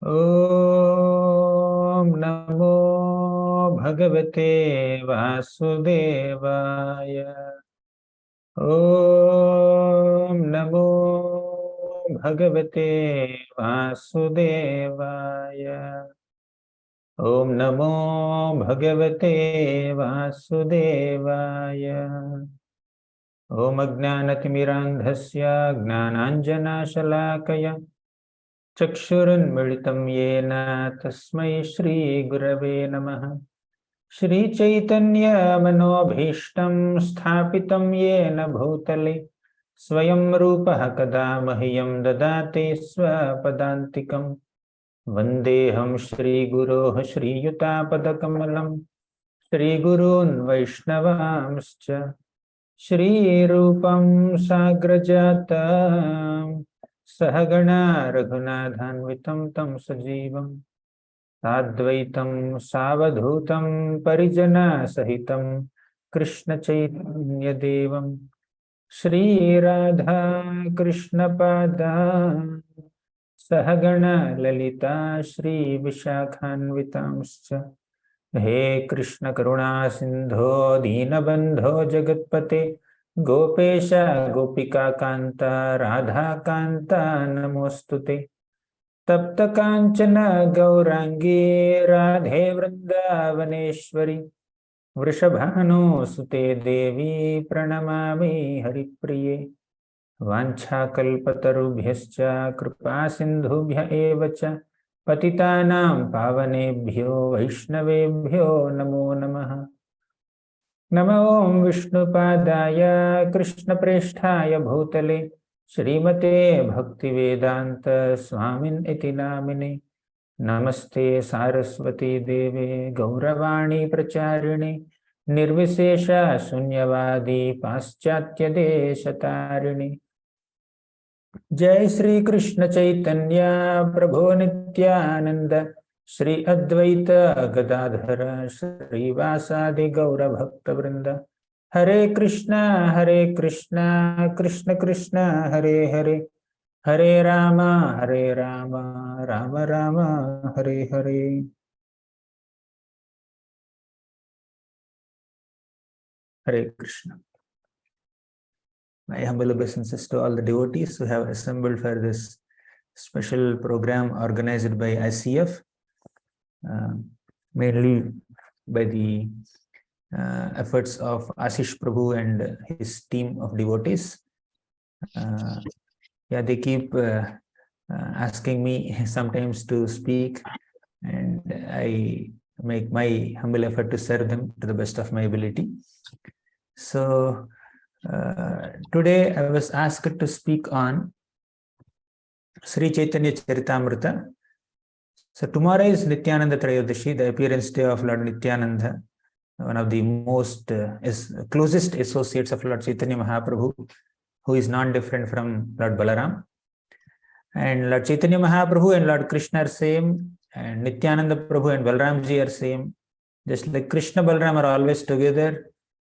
ॐ नमो भगवते वासुदेवाय। ॐ नमो भगवते वासुदेवाय। ॐ नमो भगवते वासुदेवाय। ॐ अज्ञानतिमिरान्धस्य ज्ञानाञ्जनशलाकया चक्षुरुन्मिलितं येन तस्मै श्रीगुरवे नमः। श्रीचैतन्यमनोभीष्टं स्थापितं येन भूतले स्वयं रूपः कदा मह्यं ददाति स्वपदान्तिकं। वन्देऽहं श्रीगुरोः श्रीयुतापदकमलं श्रीगुरून् वैष्णवांश्च श्रीरूपं साग्रजातं सहगणा रघुनाथान्वितं तं सजीवं साद्वैतं सावधूतं परिजनसहितं कृष्णचैतन्यदेवं श्रीराधा कृष्णपादान् सहगणा ललिता श्रीविशाखान्वितांश्च। हे कृष्ण करुणा सिंधो दीनबंधो जगत्पते गोपेश गोपिका कांता राधा कांता नमोस्तुते। तप्त कांचन गौरांगी राधे वृंदावनेश्वरी वृषभानुसुते देवी प्रणमामि हरिप्रिये। वाञ्छाकल्पतरुभ्यश्च कृपा सिन्धुभ्य एव च पतितानां पावनेभ्यो वैष्णवेभ्यो नमो नमः। नमो विष्णुपादाय कृष्णप्रेष्ठाय भूतले श्रीमते भक्तिवेदांत स्वामिन् इति नामिने। नमस्ते सारस्वती देवे गौरवाणी प्रचारिणे निर्विशेष शून्यवादी पाश्चात्य देशतारिणे। जय श्री कृष्ण चैतन्य प्रभो नित्यानंद श्री अद्वैत गदाधर श्रीवासादि गौर भक्त वृंद। हरे Krishna Krishna Krishna Hare Hare Hare Ram Ram Ram Hare Hare. Hare Krishna. My humble obeisances to all the devotees who have assembled for this special program organized by ICF, mainly by the efforts of Ashish Prabhu and his team of devotees. They keep asking me sometimes to speak, and I make my humble effort to serve them to the best of my ability. So today I was asked to speak on Sri Chaitanya Charitamrita. So tomorrow is Nityananda Trayodashi, the appearance day of Lord Nityananda, one of the most closest associates of Lord Chaitanya Mahaprabhu, who is non-different from Lord Balaram. And Lord Chaitanya Mahaprabhu and Lord Krishna are same, and Nityananda Prabhu and Balaramji are same. Just like Krishna Balaram are always together,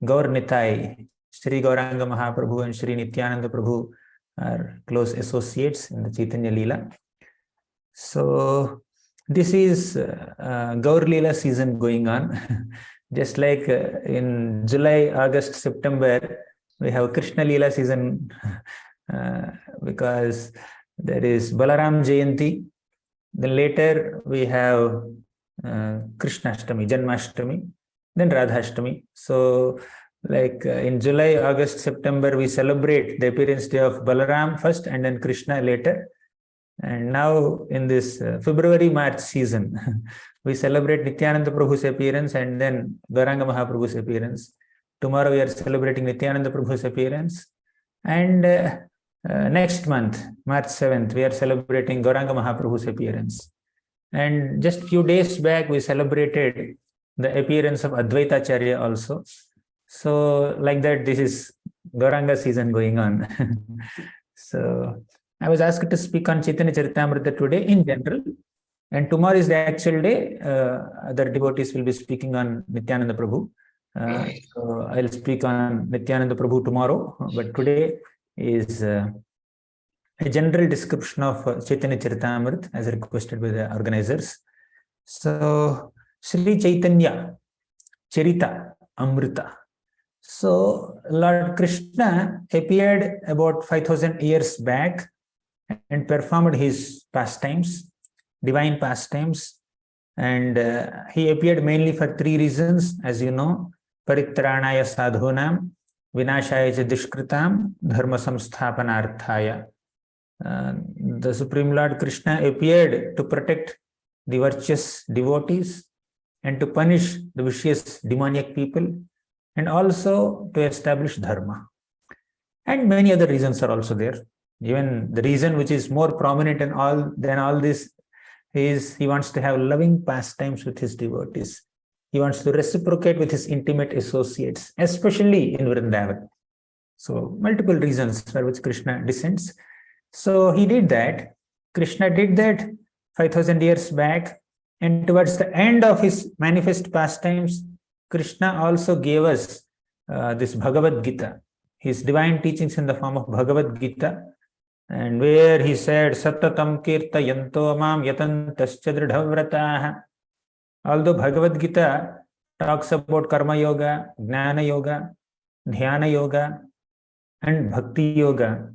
Gaur Nitai, Sri Gauranga Mahaprabhu and Sri Nityananda Prabhu are close associates in the Chaitanya Leela. So this is Gaur Leela season going on. Just like in July, August, September, we have Krishna Leela season because there is Balaram Jayanti. Then later we have Krishnashtami, Janmashtami, then Radhashtami. So like in July, August, September, we celebrate the appearance day of Balaram first and then Krishna later. And now in this February, March season, we celebrate Nityananda Prabhu's appearance and then Gauranga Mahaprabhu's appearance. Tomorrow we are celebrating Nityananda Prabhu's appearance. And next month, March 7th, we are celebrating Gauranga Mahaprabhu's appearance. And just few days back, we celebrated the appearance of Advaitacharya also. So like that, this is Gauranga season going on. So I was asked to speak on Chaitanya Charitamrita today in general, and tomorrow is the actual day. Other devotees will be speaking on Nityananda Prabhu. So I'll speak on Nityananda Prabhu tomorrow, but today is a general description of Chaitanya Charitamrita as requested by the organizers. So, Sri Chaitanya Charita Amrita. So, Lord Krishna appeared about 5,000 years back and performed his pastimes, divine pastimes. And he appeared mainly for three reasons, as you know: Paritranaya sadhunam, vinashaya cha dushkritam, dharma samsthapanarthaya. The Supreme Lord Krishna appeared to protect the virtuous devotees and to punish the vicious demoniac people, and also to establish dharma. And many other reasons are also there. Even the reason which is more prominent than all this is he wants to have loving pastimes with his devotees. He wants to reciprocate with his intimate associates, especially in Vrindavan. So multiple reasons for which Krishna descends. So he did that. Krishna did that 5,000 years back. And towards the end of his manifest pastimes, Krishna also gave us this Bhagavad Gita, his divine teachings in the form of Bhagavad Gita, and where he said, Satatam kirta yanto mam yatantascha dridhavrataha. Although Bhagavad Gita talks about Karma Yoga, Jnana Yoga, Dhyana Yoga, and Bhakti Yoga,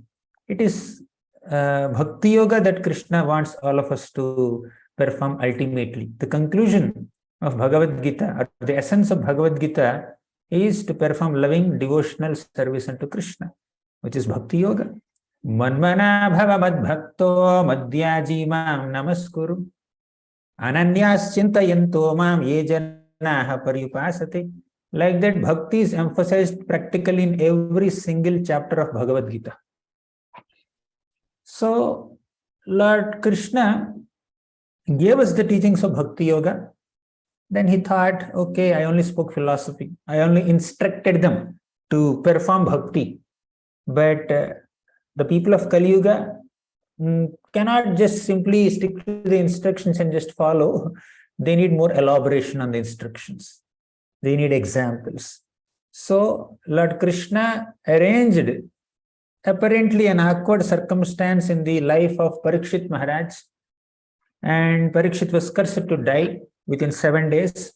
it is Bhakti Yoga that Krishna wants all of us to perform ultimately. The conclusion of Bhagavad Gita, or the essence of Bhagavad Gita, is to perform loving devotional service unto Krishna, which is Bhakti Yoga. Manmana bhava madbhakto madhyaji mam namaskuru ananyas chintayanto mam ye janaha paryupasate. Like that, Bhakti is emphasized practically in every single chapter of Bhagavad Gita. So, Lord Krishna gave us the teachings of Bhakti Yoga. Then he thought, okay, I only spoke philosophy. I only instructed them to perform bhakti. But the people of Kali Yuga cannot just simply stick to the instructions and just follow. They need more elaboration on the instructions. They need examples. So Lord Krishna arranged apparently an awkward circumstance in the life of Parikshit Maharaj. And Parikshit was cursed to die within 7 days.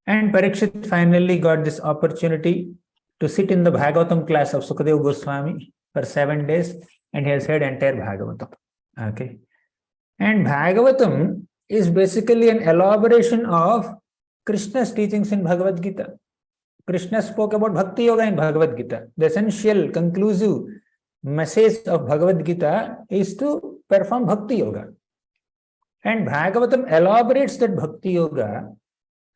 And Parikshit finally got this opportunity to sit in the Bhagavatam class of Sukadeva Goswami for 7 days, and he has heard entire Bhagavatam. Okay. And Bhagavatam is basically an elaboration of Krishna's teachings in Bhagavad Gita. Krishna spoke about Bhakti Yoga in Bhagavad Gita. The essential conclusive message of Bhagavad Gita is to perform Bhakti Yoga. And Bhagavatam elaborates that Bhakti Yoga.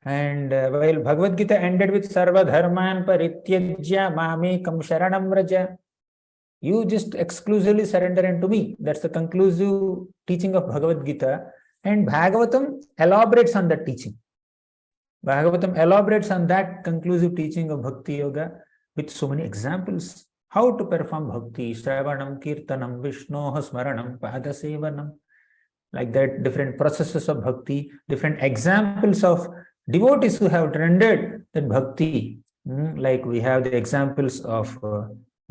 And while Bhagavad Gita ended with Sarva Dharman Parityajya Mamekam Sharanam Vraja, you just exclusively surrender unto me. That's the conclusive teaching of Bhagavad Gita. And Bhagavatam elaborates on that teaching. Bhagavatam elaborates on that conclusive teaching of Bhakti Yoga with so many examples. How to perform Bhakti, Shravanam, Kirtanam, Vishnoha Smaranam, Padasevanam. Like that, different processes of Bhakti, different examples of devotees who have rendered that Bhakti. Like we have the examples of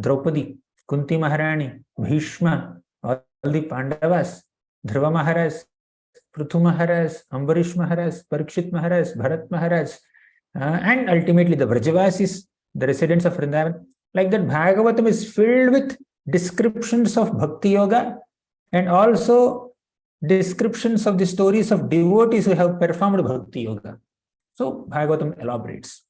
Draupadi, Kunti Maharani, Bhishma, all the Pandavas, Dhruva Maharaj, Prithu Maharaj, Ambarish Maharaj, Parikshit Maharaj, Bharat Maharaj, and ultimately the Vrajavasis, the residents of Vrindavan. Like that, Bhagavatam is filled with descriptions of Bhakti Yoga and also descriptions of the stories of devotees who have performed Bhakti Yoga. So Bhagavatam elaborates.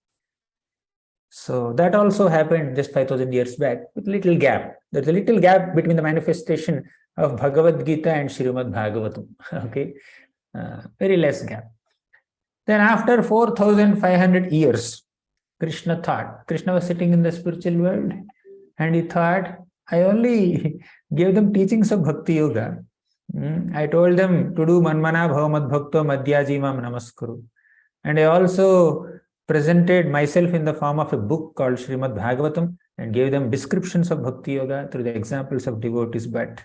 So that also happened just 5,000 years back with little gap. There's a little gap between the manifestation of Bhagavad Gita and Srimad Bhagavatam. Okay, very less gap. Then after 4,500 years, Krishna was sitting in the spiritual world and he thought, I only gave them teachings of Bhakti Yoga. I told them to do Manmana Bhava Madbhakto Madhyajimam Namaskuru. And I also presented myself in the form of a book called Srimad Bhagavatam and gave them descriptions of Bhakti Yoga through the examples of devotees. But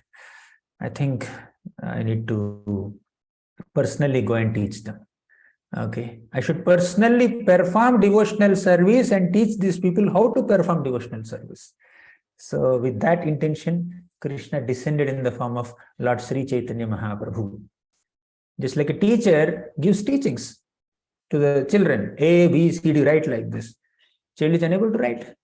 I think I need to personally go and teach them. Okay, I should personally perform devotional service and teach these people how to perform devotional service. So with that intention, Krishna descended in the form of Lord Sri Chaitanya Mahaprabhu. Just like a teacher gives teachings to the children, A, B, C, D, write like this. Child is unable to write.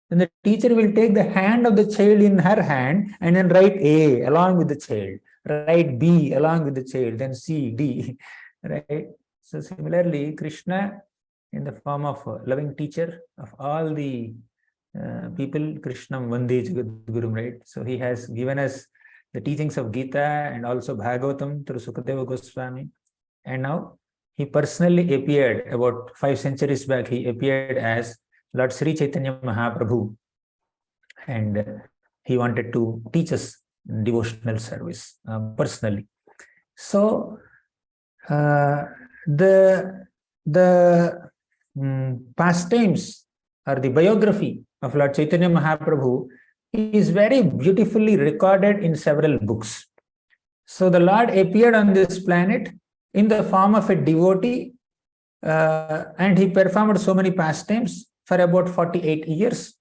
Then the teacher will take the hand of the child in her hand and then write A along with the child, write B along with the child, then C, D, right? So similarly, Krishna in the form of a loving teacher of all the people, Krishnam Vande Jagadgurum, right? So he has given us the teachings of Gita and also Bhagavatam through Sukadeva Goswami. And now he personally appeared about 5 centuries back. He appeared as Lord Sri Chaitanya Mahaprabhu, and he wanted to teach us devotional service personally. So the pastimes or the biography of Lord Chaitanya Mahaprabhu is very beautifully recorded in several books. So the Lord appeared on this planet in the form of a devotee, and he performed so many pastimes for about 48 years.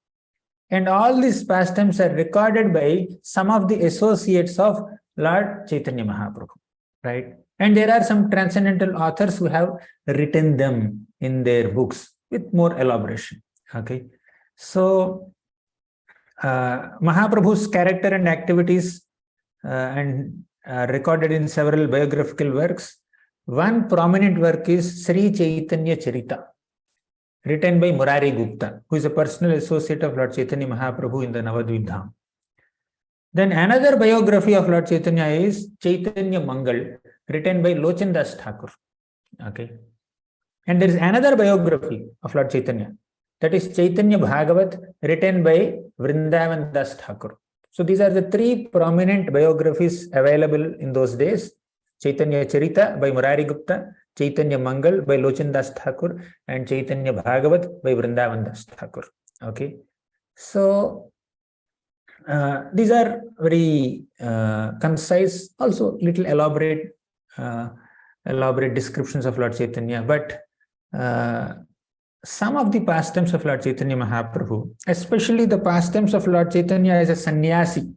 And all these pastimes are recorded by some of the associates of Lord Chaitanya Mahaprabhu, right? And there are some transcendental authors who have written them in their books with more elaboration, okay? So Mahaprabhu's character and activities and recorded in several biographical works. One prominent work is Sri Chaitanya Charita, written by Murari Gupta, who is a personal associate of Lord Chaitanya Mahaprabhu in the Navadvip Dham. Then another biography of Lord Chaitanya is Chaitanya Mangal, written by Lochan Das Thakur. Okay. And there is another biography of Lord Chaitanya, that is Chaitanya Bhagavat, written by Vrindavan Das Thakur. So these are the 3 prominent biographies available in those days: Chaitanya Charita by Murari Gupta, Chaitanya Mangal by Lochan Das Thakur, and Chaitanya Bhagavat by Vrindavan Das Thakur. Okay, so these are very concise, also little elaborate descriptions of Lord Chaitanya, but some of the pastimes of Lord Chaitanya Mahaprabhu, especially the pastimes of Lord Chaitanya as a sannyasi,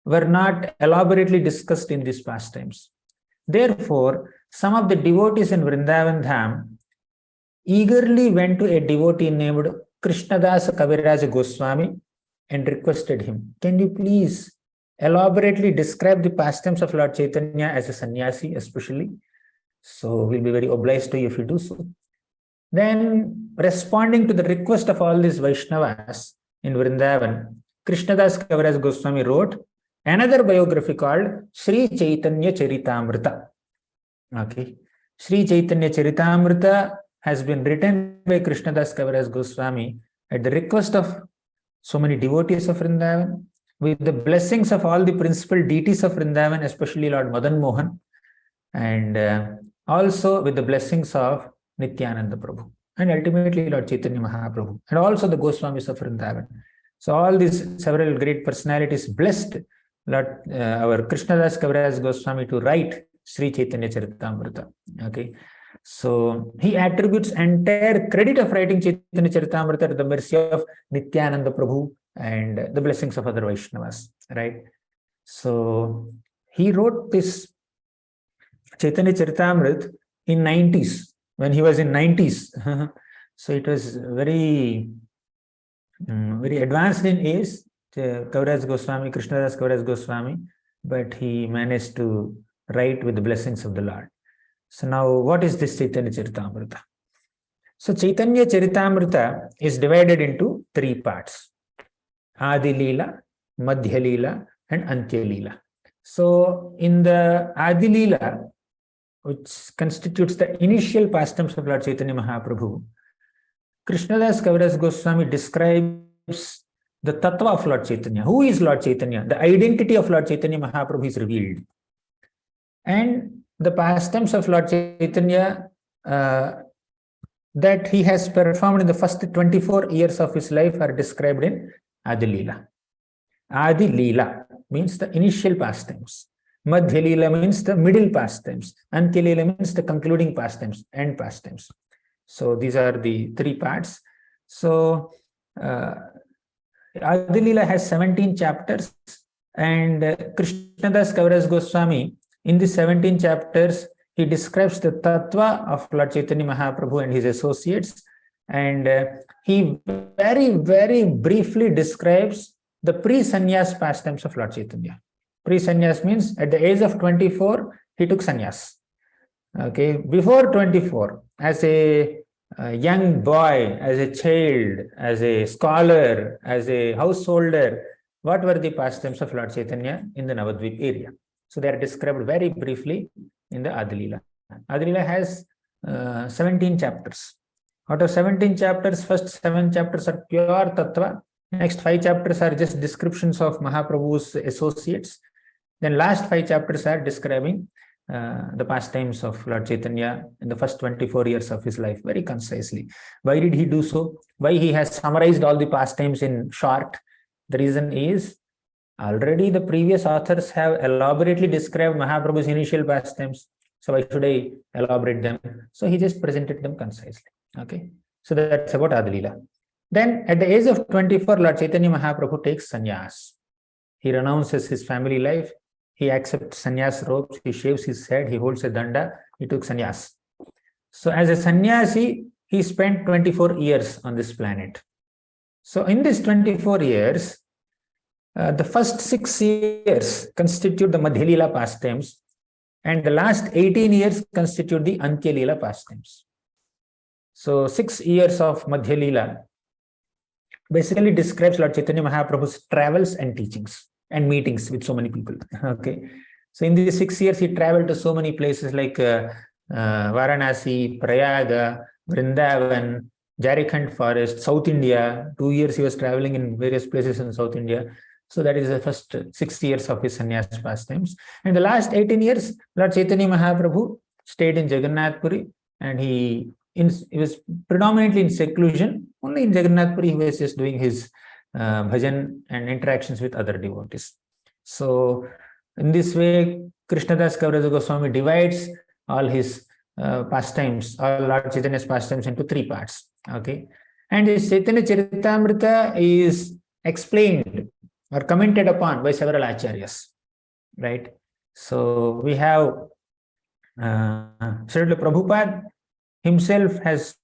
were not elaborately discussed in these pastimes. Therefore, some of the devotees in Vrindavan Dham eagerly went to a devotee named Krishnadas Kaviraj Goswami and requested him, "Can you please elaborately describe the pastimes of Lord Chaitanya as a sannyasi especially? So we'll be very obliged to you if you do so." Then, responding to the request of all these Vaishnavas in Vrindavan, Krishnadas Kaviraj Goswami wrote another biography called Sri Chaitanya Charitamrita. Okay, Sri Chaitanya Charitamrita has been written by Krishnadas Kaviraj Goswami at the request of so many devotees of Vrindavan, with the blessings of all the principal deities of Vrindavan, especially Lord Madan Mohan, and also with the blessings of Nityananda Prabhu, and ultimately Lord Chaitanya Mahaprabhu, and also the Goswamis of Vrindavan. So all these several great personalities blessed our Krishnadas Kaviraj Goswami to write Sri Chaitanya Charitamrita. Okay, so he attributes entire credit of writing Chaitanya Charitamrita to the mercy of Nityananda Prabhu and the blessings of other Vaishnavas, right? So he wrote this Chaitanya Charitamrita in 90s, when he was in 90s. So it was very advanced in age, Kaviraj Goswami, Krishnadas Kaviraj Goswami, but he managed to write with the blessings of the Lord. So now, what is this Chaitanya Charitamrita? So Chaitanya Charitamrita is divided into 3 parts: Adi Leela, Madhya Leela, and Antya Leela. So in the Adi Leela, which constitutes the initial pastimes of Lord Chaitanya Mahaprabhu, Krishnadas Kaviraj Goswami describes the tattva of Lord Chaitanya. Who is Lord Chaitanya? The identity of Lord Chaitanya Mahaprabhu is revealed. And the pastimes of Lord Chaitanya that he has performed in the first 24 years of his life are described in Adi Leela. Adi Leela means the initial pastimes. Madhya Leela means the middle pastimes. Antya Leela means the concluding pastimes, end pastimes. So these are the 3 parts. So Adi Leela has 17 chapters, And Krishnadas Kaviraj Goswami, in the 17 chapters, he describes the tattva of Lord Chaitanya Mahaprabhu and his associates. And he very, very briefly describes the pre-sannyas pastimes of Lord Chaitanya. Pre-sannyas means at the age of 24, he took sannyas. Okay, before 24, as a young boy, as a child, as a scholar, as a householder, what were the pastimes of Lord Chaitanya in the Navadvip area? So they are described very briefly in the Adilila. Adilila has 17 chapters. Out of 17 chapters, first 7 chapters are pure tattva. Next 5 chapters are just descriptions of Mahaprabhu's associates. Then last 5 chapters are describing the pastimes of Lord Chaitanya in the first 24 years of his life, very concisely. Why did he do so? Why he has summarized all the pastimes in short? The reason is, already the previous authors have elaborately described Mahaprabhu's initial pastimes. So why should I elaborate them? So he just presented them concisely. Okay. So that's about Adilila. Then at the age of 24, Lord Chaitanya Mahaprabhu takes sannyas. He renounces his family life. He accepts sannyas robes. He shaves his head. He holds a danda. He took sannyas. So as a sannyasi, he spent 24 years on this planet. So in these 24 years, the first 6 years constitute the Madhya Leela pastimes, and the last 18 years constitute the Antya Leela pastimes. So 6 years of Madhya Leela basically describes Lord Chaitanya Mahaprabhu's travels and teachings and meetings with so many people. Okay. So in these 6 years, he traveled to so many places like Varanasi, Prayaga, Vrindavan, Jharkhand forest, South India. 2 years he was traveling in various places in South India. So that is the first 6 years of his sannyas pastimes. And the last 18 years, Lord Chaitanya Mahaprabhu stayed in Jagannath Puri, and he was predominantly in seclusion. Only in Jagannath Puri he was just doing his bhajan and interactions with other devotees. So in this way, Krishnadas Kaviraj Goswami divides all his pastimes, all Lord Chaitanya's pastimes, into 3 parts. Okay, and his Chaitanya Charitamrita is explained or commented upon by several acharyas, right? So we have Srila Prabhupada himself has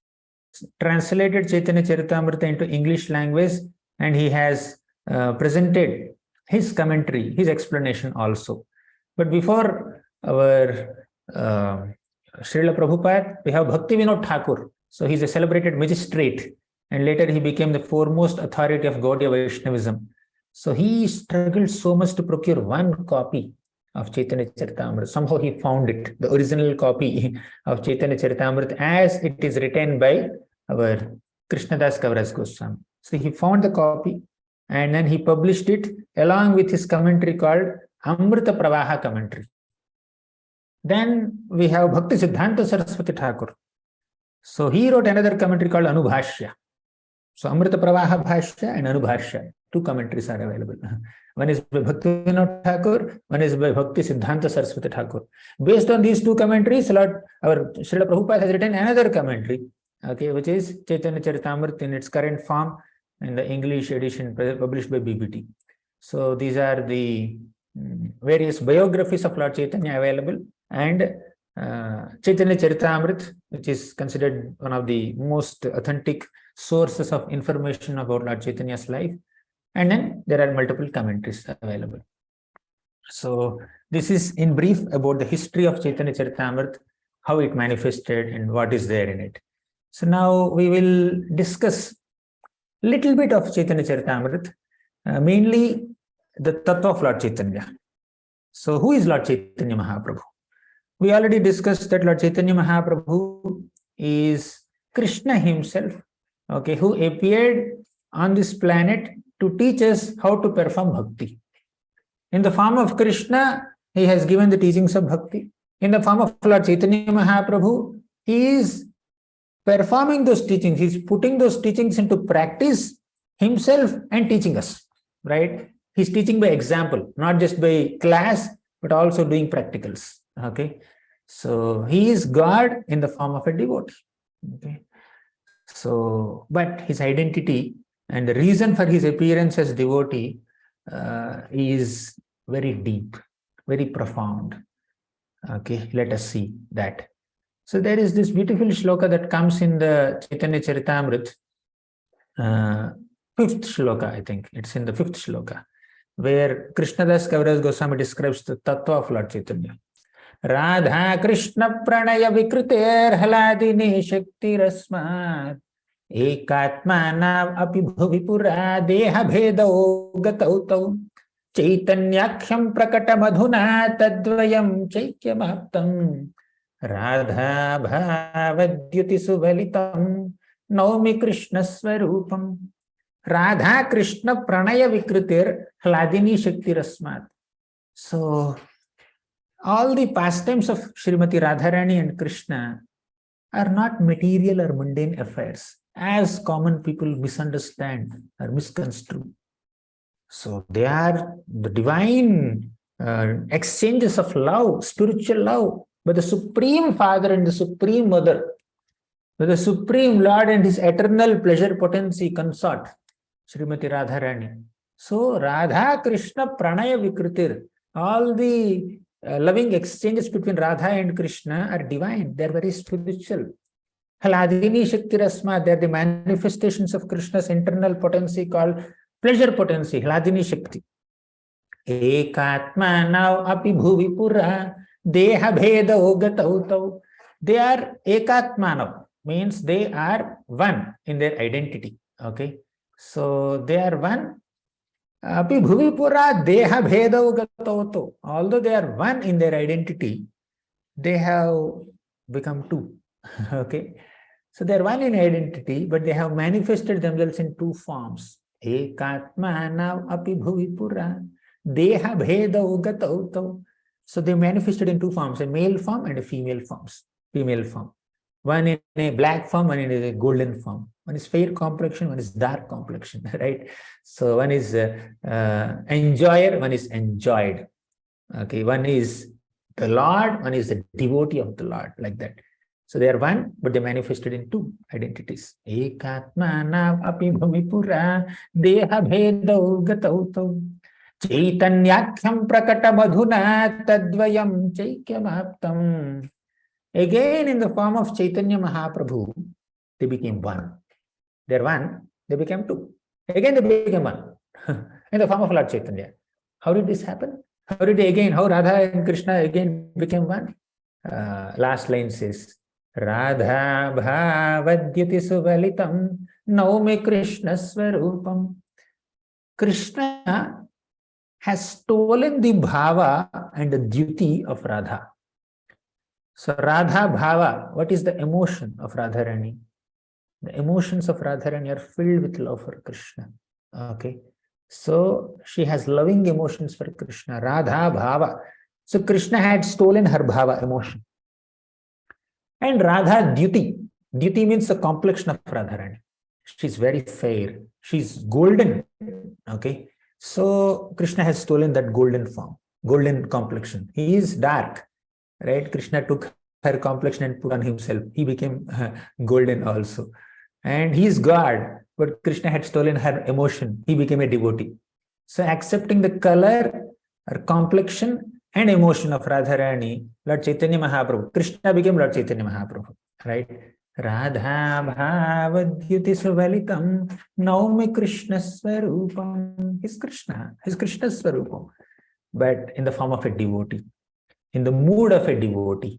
translated Chaitanya Charitamrita into English language, and he has presented his commentary, his explanation also. But before our Srila Prabhupada, we have Bhakti Vinod Thakur. So he's a celebrated magistrate, and later he became the foremost authority of Gaudiya Vaishnavism. So he struggled so much to procure one copy of Chaitanya Charitamrita. Somehow he found it, the original copy of Chaitanya Charitamrita as it is written by our Krishnadas Kaviraj Goswami. So he found the copy, and then he published it along with his commentary called Amrita Pravaha Commentary. Then we have Bhakti Siddhanta Saraswati Thakur. So he wrote another commentary called Anubhashya. So Amrita Pravaha Bhashya and Anubhashya, 2 commentaries are available. One is by Bhakti Vinod Thakur, one is by Bhakti Siddhanta Saraswati Thakur. Based on these 2 commentaries, our Srila Prabhupada has written another commentary, okay, which is Chaitanya Charitamrita in its current form, in the English edition published by BBT. So these are the various biographies of Lord Chaitanya available, and Chaitanya Charitamrita, which is considered one of the most authentic sources of information about Lord Chaitanya's life. And then there are multiple commentaries available. So this is in brief about the history of Chaitanya Charitamrita, how it manifested and what is there in it. So now we will discuss a little bit of Chaitanya Charitamrita, mainly the tattva of Lord Chaitanya. So who is Lord Chaitanya Mahaprabhu? We already discussed that Lord Chaitanya Mahaprabhu is Krishna himself, okay, who appeared on this planet to teach us how to perform bhakti. In the form of Krishna, he has given the teachings of bhakti. In the form of Lord Chaitanya Mahaprabhu, he is performing those teachings. He's putting those teachings into practice himself and teaching us, right? He's teaching by example, not just by class, but also doing practicals. Okay. So he is God in the form of a devotee. Okay. So, but his identity and the reason for his appearance as devotee is very deep, very profound. Okay, let us see that. So there is this beautiful shloka that comes in the Chaitanya Charitamrita, fifth shloka, I think. It's in the fifth shloka, where Krishnadas Kaviraj Goswami describes the tattva of Lord Chaitanya. Radha Krishna Pranaya Vikruter Haladini Shakti Rasmat Ekatmana Api Bhuvipura Deha Bhedao Gatau Chaitanyakhyam Prakata Madhuna Tadvayam Chaikyamaptam Radha Bhavadyuti Suvalitam Naumi Krishna Swarupam. Radha Krishna Pranaya Vikrutir Hladini Shakti Rasmat. So all the pastimes of Srimati Radharani and Krishna are not material or mundane affairs, as common people misunderstand or misconstrue. So they are the divine exchanges of love, spiritual love, by the Supreme Father and the Supreme Mother, by the Supreme Lord and His eternal pleasure potency consort, Srimati Radharani. So Radha Krishna Pranaya Vikrutir, all the loving exchanges between Radha and Krishna are divine. They are very spiritual. Haladini Shakti Rasma, they are the manifestations of Krishna's internal potency called pleasure potency, Haladini Shakti. Ekatma now api bhuvi pura deha bheda ogatau. They are ekatmanav, means they are one in their identity. Okay, so they are one. Api bhuvi pura deha bheda ogatau. Although they are one in their identity, they have become two. Okay, so they are one in identity, but they have manifested themselves in two forms. Ekatmanav api bhuvi pura deha bheda ogatau. So they manifested in two forms, a male form and a female form. One in a black form, one in a golden form. One is fair complexion, one is dark complexion, right? So one is enjoyer, one is enjoyed. Okay, one is the Lord, one is the devotee of the Lord, like that. So they are one, but they manifested in two identities. Ekatmana api bhavipura deha bhedau gatau Chaitanyakhyam prakata madhuna tadvayam chaikyamaptam. Again, in the form of Chaitanya Mahaprabhu, they became one. They're one, they became two. Again, they became one in the form of Lord Chaitanya. How did this happen? How Radha and Krishna again became one? Last line says, Radha bhavadyati suvalitam naumi Krishna swarupam. Krishna has stolen the bhava and the duty of Radha. So Radha bhava, what is the emotion of Radharani? The emotions of Radharani are filled with love for Krishna. Okay, so she has loving emotions for Krishna. Radha bhava. So Krishna had stolen her bhava, emotion. And Radha duty. Duty means the complexion of Radharani. She's very fair. She's golden. Okay. So Krishna has stolen that golden form, golden complexion. He is dark, right? Krishna took her complexion and put on himself. He became golden also. And he is God, but Krishna had stolen her emotion. He became a devotee. So accepting the color or complexion and emotion of Radharani, Lord Chaitanya Mahaprabhu, Krishna became Lord Chaitanya Mahaprabhu, right? Radha bhavadyuti suvalitam naumi Krishna swarupam. He's Krishna swarupam, but in the form of a devotee, in the mood of a devotee,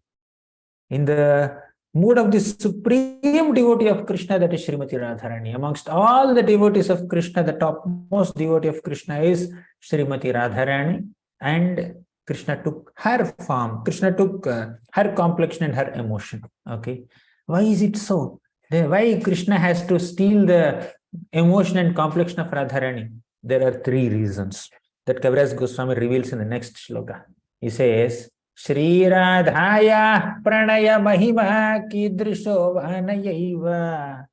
in the mood of the supreme devotee of Krishna, that is Srimati Radharani. Amongst all the devotees of Krishna, the topmost devotee of Krishna is Srimati Radharani, and Krishna took her form, Krishna took her complexion and her emotion. Okay. Why is it so? Why Krishna has to steal the emotion and complexion of Radharani? There are three reasons that Kaviraj Goswami reveals in the next shloka. He says, Shri Radhaya pranaya mahima kidrisho vanayaiva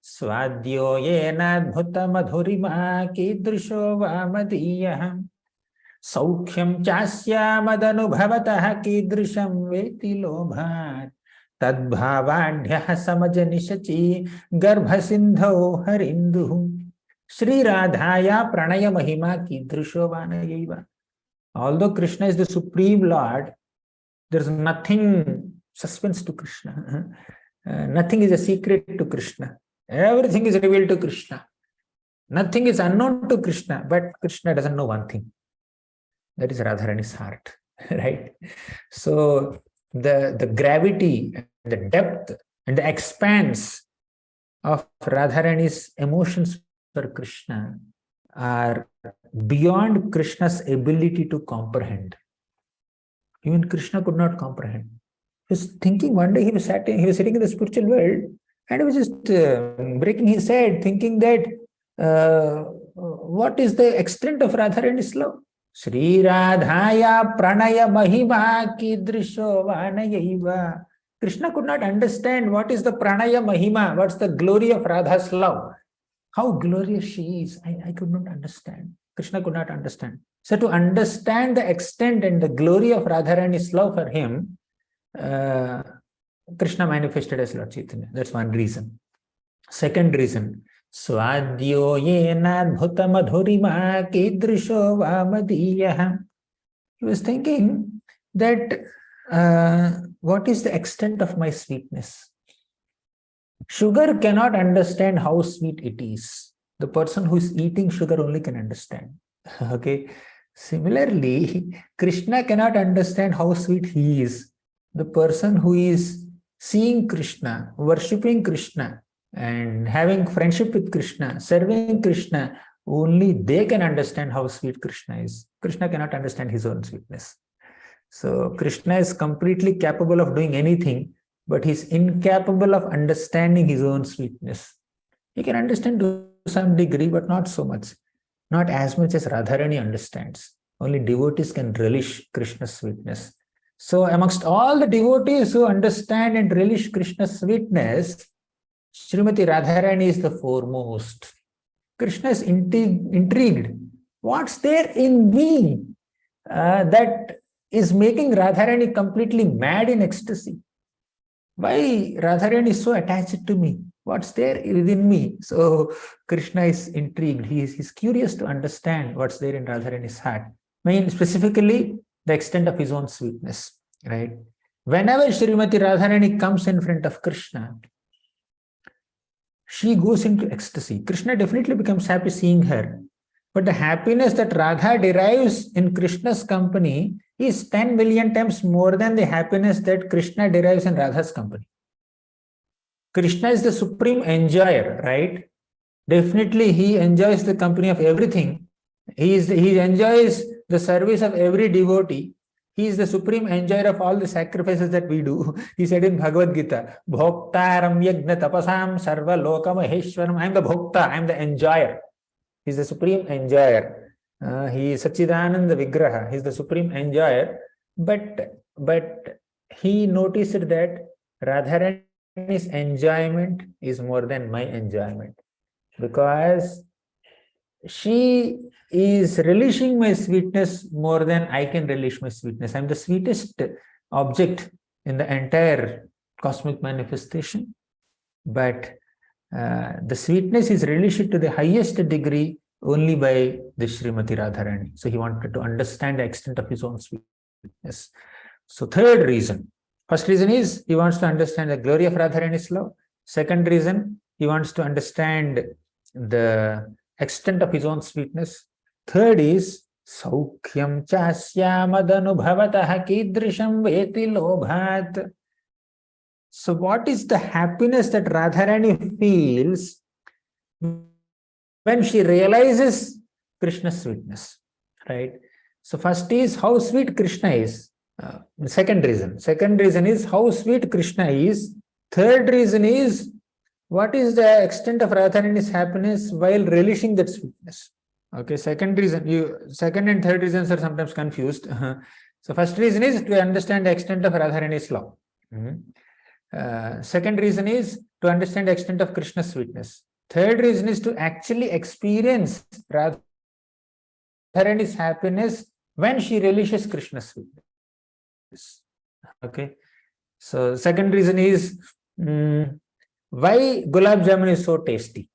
swadyo yenadbhuta madhurima kidrisho vamadiyaham saukyam chasya madanubhavatah kidrisham veti lobhat Tadbhavadhyah samajanishati garbhasindho harinduhu Shri Radhaya Pranaya Mahima Kidrisho Vanayaiva. Although Krishna is the supreme Lord, there's nothing suspense to Krishna. Nothing is a secret to Krishna. Everything is revealed to Krishna. Nothing is unknown to Krishna, but Krishna doesn't know one thing. That is Radharani's heart, right? So the gravity, the depth, and the expanse of Radharani's emotions for Krishna are beyond Krishna's ability to comprehend. Even Krishna could not comprehend. He was thinking one day he was sitting in the spiritual world and he was just breaking his head, thinking that what is the extent of Radharani's love? Sri Radhaya Pranaya Mahima Kidrisho Vanayaiva. Krishna could not understand what is the Pranaya Mahima, what's the glory of Radha's love. How glorious she is. I could not understand. Krishna could not understand. So to understand the extent and the glory of Radharani's love for him, Krishna manifested as Lord Chaitanya. That's one reason. Second reason, Swadyo yena bhuta madhurima kidrisho vamadiyah. He was thinking that what is the extent of my sweetness? Sugar cannot understand how sweet it is. The person who is eating sugar only can understand. Okay. Similarly, Krishna cannot understand how sweet he is. The person who is seeing Krishna, worshipping Krishna, and having friendship with Krishna, serving Krishna, only they can understand how sweet Krishna is. Krishna cannot understand his own sweetness. So Krishna is completely capable of doing anything, but he's incapable of understanding his own sweetness. He can understand to some degree, but not so much. Not as much as Radharani understands. Only devotees can relish Krishna's sweetness. So amongst all the devotees who understand and relish Krishna's sweetness, Srimati Radharani is the foremost. Krishna is intrigued. What's there in me that is making Radharani completely mad in ecstasy? Why Radharani is so attached to me? What's there within me? So Krishna is intrigued. He's curious to understand what's there in Radharani's heart. I mean, specifically the extent of his own sweetness, right? Whenever Srimati Radharani comes in front of Krishna, she goes into ecstasy. Krishna definitely becomes happy seeing her. But the happiness that Radha derives in Krishna's company is 10 million times more than the happiness that Krishna derives in Radha's company. Krishna is the supreme enjoyer, right? Definitely he enjoys the company of everything. He enjoys the service of every devotee. He is the supreme enjoyer of all the sacrifices that we do. He said in Bhagavad Gita, Bhoktaram yagna tapasam sarva loka maheshwaram. I am the Bhokta, I am the enjoyer. He is the supreme enjoyer. He is Sachidananda Vigraha. He is the supreme enjoyer. But he noticed that Radharani's enjoyment is more than my enjoyment. Because she is relishing my sweetness more than I can relish my sweetness. I'm the sweetest object in the entire cosmic manifestation. But the sweetness is relished to the highest degree only by the Srimati Radharani. So he wanted to understand the extent of his own sweetness. So third reason. First reason is he wants to understand the glory of Radharani's love. Second reason, he wants to understand the extent of his own sweetness. Third is Saukhyam chasya madanubhavatah kidrisham veti lobhat. So what is the happiness that Radharani feels when she realizes Krishna's sweetness, right? So first is how sweet Krishna is. Second reason is how sweet Krishna is. Third reason is what is the extent of Radharani's happiness while relishing that sweetness. Okay, second and third reasons are sometimes confused. So first reason is to understand the extent of Radharani's love. Second reason is to understand the extent of Krishna's sweetness. Third reason is to actually experience Radharani's happiness when she relishes Krishna's sweetness. Okay. So second reason is why gulab jamun is so tasty.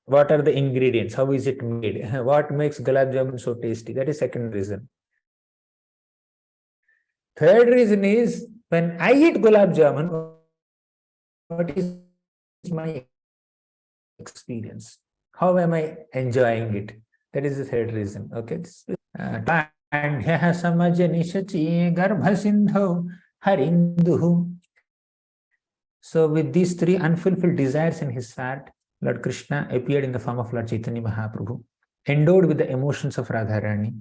What are the ingredients? How is it made? What makes gulab jamun so tasty? That is second reason. Third reason is, when I eat gulab jamun, what is my experience? How am I enjoying it? That is the third reason. Okay. So with these three unfulfilled desires in his heart, Lord Krishna appeared in the form of Lord Chaitanya Mahaprabhu, endowed with the emotions of Radharani.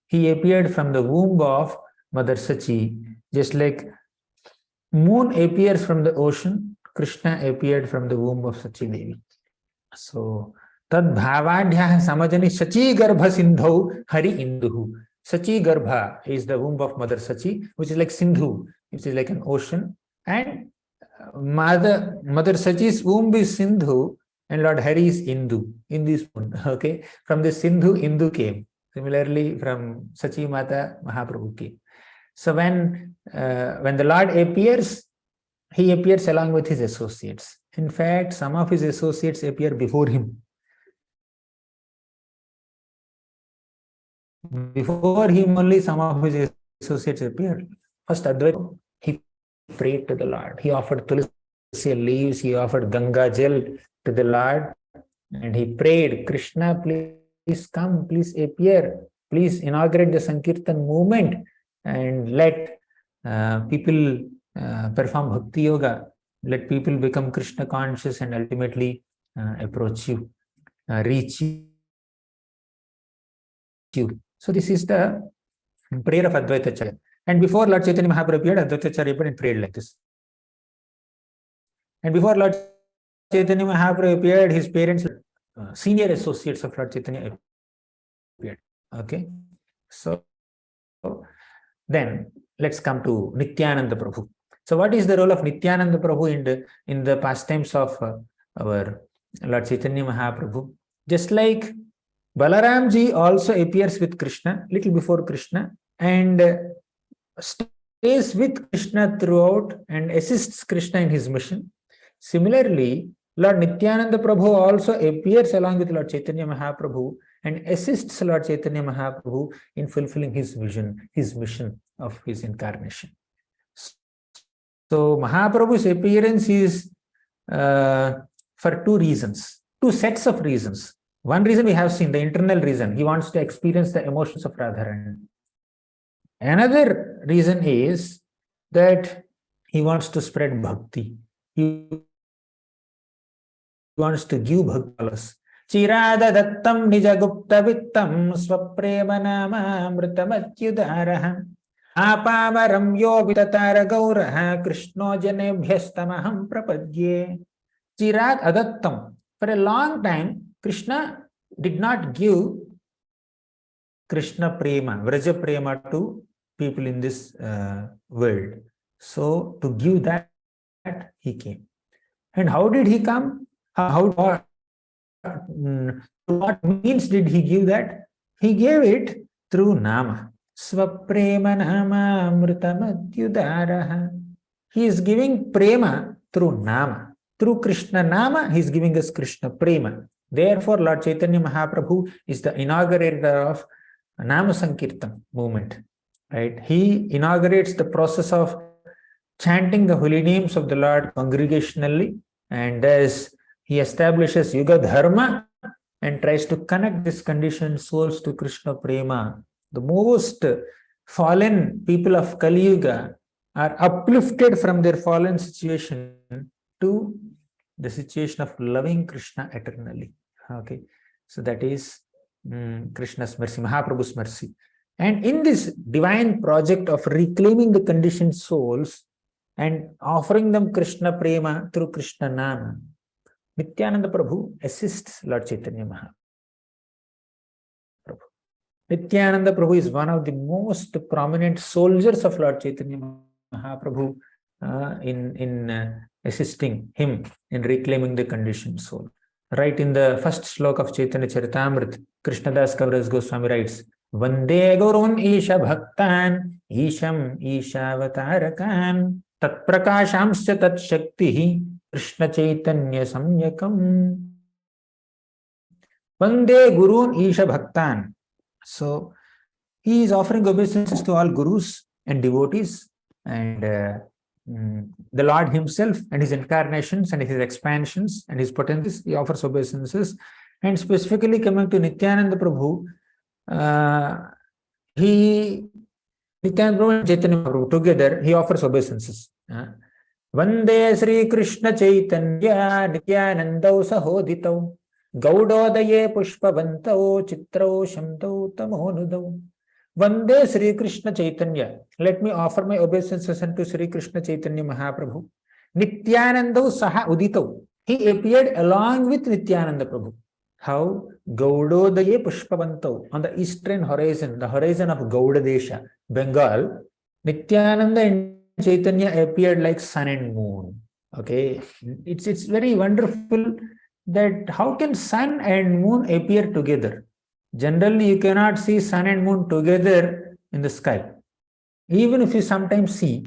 He appeared from the womb of Mother Sachi, just like moon appears from the ocean, Krishna appeared from the womb of Sachi Devi. So, tad bhavadhyah samajani Sachi garbha sindhu hari induhu. Sachi garbha is the womb of Mother Sachi, which is like Sindhu, which is like an ocean. And Mother Sachi's womb is Sindhu, and Lord Hari is Indu, in this moon. Okay, from the Sindhu, Indu came. Similarly, from Sachi Mata, Mahaprabhu came. So when the Lord appears, he appears along with his associates. In fact, some of his associates appear before him. Before him only some of his associates appeared. First Advaita, he prayed to the Lord. He offered tulsi leaves, he offered Ganga gel to the Lord, and he prayed, Krishna, please come, please appear, please inaugurate the Sankirtan movement, and let people perform Bhakti Yoga, let people become Krishna conscious and ultimately approach you, reach you. So this is the prayer of Advaita Acharya. And before Lord Chaitanya Mahaprabhu appeared, Advaita Acharya appeared and prayed like this. And before Lord Chaitanya Mahaprabhu appeared, his parents, senior associates of Lord Chaitanya appeared. Okay. So then let's come to Nityananda Prabhu. So what is the role of Nityananda Prabhu in the pastimes of our Lord Chaitanya Mahaprabhu? Just like Balaramji also appears with Krishna, little before Krishna, and stays with Krishna throughout and assists Krishna in his mission. Similarly, Lord Nityananda Prabhu also appears along with Lord Chaitanya Mahaprabhu and assists Lord Chaitanya Mahaprabhu in fulfilling his vision, his mission of his incarnation. So Mahaprabhu's appearance is for two reasons, two sets of reasons. One reason we have seen, the internal reason. He wants to experience the emotions of Radharani. Another reason is that he wants to spread bhakti. He wants to give bhakti. Chirada dattam nijagupta vittam swaprema nama amritamatyudaraham apamaram yovitatara gauraha krishno janebhyastamaham prapadye. Chirad adattam. For a long time, Krishna did not give Krishna Prema, Vraja Prema to people in this world. So to give that, he came. And how did he come? What means did he give that? He gave it through Nama. Swaprema Nama Amritamatyudaraha. He is giving Prema through Nama. Through Krishna Nama, he is giving us Krishna Prema. Therefore, Lord Chaitanya Mahaprabhu is the inaugurator of Nama Sankirtan movement. Right? He inaugurates the process of chanting the holy names of the Lord congregationally, and thus he establishes Yuga Dharma and tries to connect these conditioned souls to Krishna Prema. The most fallen people of Kali Yuga are uplifted from their fallen situation to the situation of loving Krishna eternally. Okay, so that is Krishna's mercy, Mahaprabhu's mercy. And in this divine project of reclaiming the conditioned souls and offering them Krishna Prema through Krishna Nama, Nityananda Prabhu assists Lord Chaitanya Mahaprabhu. Nityananda Prabhu is one of the most prominent soldiers of Lord Chaitanya Mahaprabhu in assisting him in reclaiming the conditioned soul. Right in the first sloka of Chaitanya Charitamrita, Krishnadas Kaviraj Goswami writes, Vande Gurun Isha Bhaktan Isham Ishavatarakan Tat Prakashamsya Tat Shaktihi Krishna Chaitanya Samyakam. Vande Gurun Isha Bhaktan. So he is offering obeisances to all gurus and devotees, and the Lord himself and his incarnations and his expansions and his potencies, he offers obeisances. And specifically coming to Nityananda Prabhu, he Nityananda Prabhu and Chaitanya Prabhu together, he offers obeisances. Vande Sri Krishna Chaitanya Nityanandau Sahoditau Gaudodaye Pushpavantau Chitrau Shamtau Tamonudau. Vande Sri Krishna Chaitanya. Let me offer my obeisances unto Sri Krishna Chaitanya Mahaprabhu. Nityanandau Saha Uditau. He appeared along with Nityananda Prabhu. How? Gaudodaye Pushpavantau. On the eastern horizon, the horizon of Gauda Desha, Bengal, Nityananda and Chaitanya appeared like sun and moon. Okay, it's very wonderful that how can sun and moon appear together? Generally, you cannot see sun and moon together in the sky. Even if you sometimes see,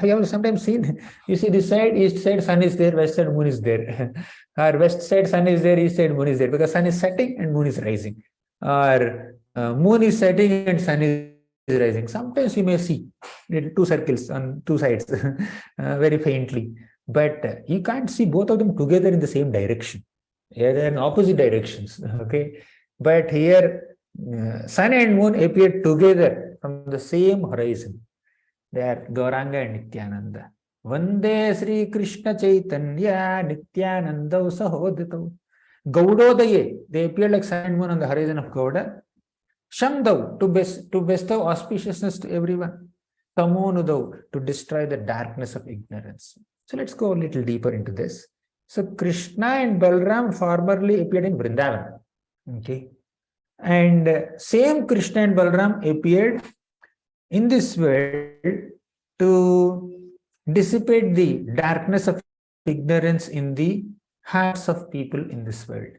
you have sometimes seen, you see this side, east side, sun is there, west side, moon is there. Or west side, sun is there, east side, moon is there, because sun is setting and moon is rising. Or moon is setting and sun is rising. Sometimes you may see two circles on two sides very faintly, but you can't see both of them together in the same direction. Yeah, they're in opposite directions. Okay, but here sun and moon appeared together from the same horizon. They are Gauranga and Nityananda. Vande Sri Krishna Chaitanya Nityanandau Sahoditau. Gaudodaye, they appear like sun and moon on the horizon of Gauda. Shamdau, to bestow auspiciousness to everyone. Tamonudau, to destroy the darkness of ignorance. So let's go a little deeper into this. So Krishna and Balram formerly appeared in Vrindavan. Okay. And same Krishna and Balram appeared in this world to dissipate the darkness of ignorance in the hearts of people in this world.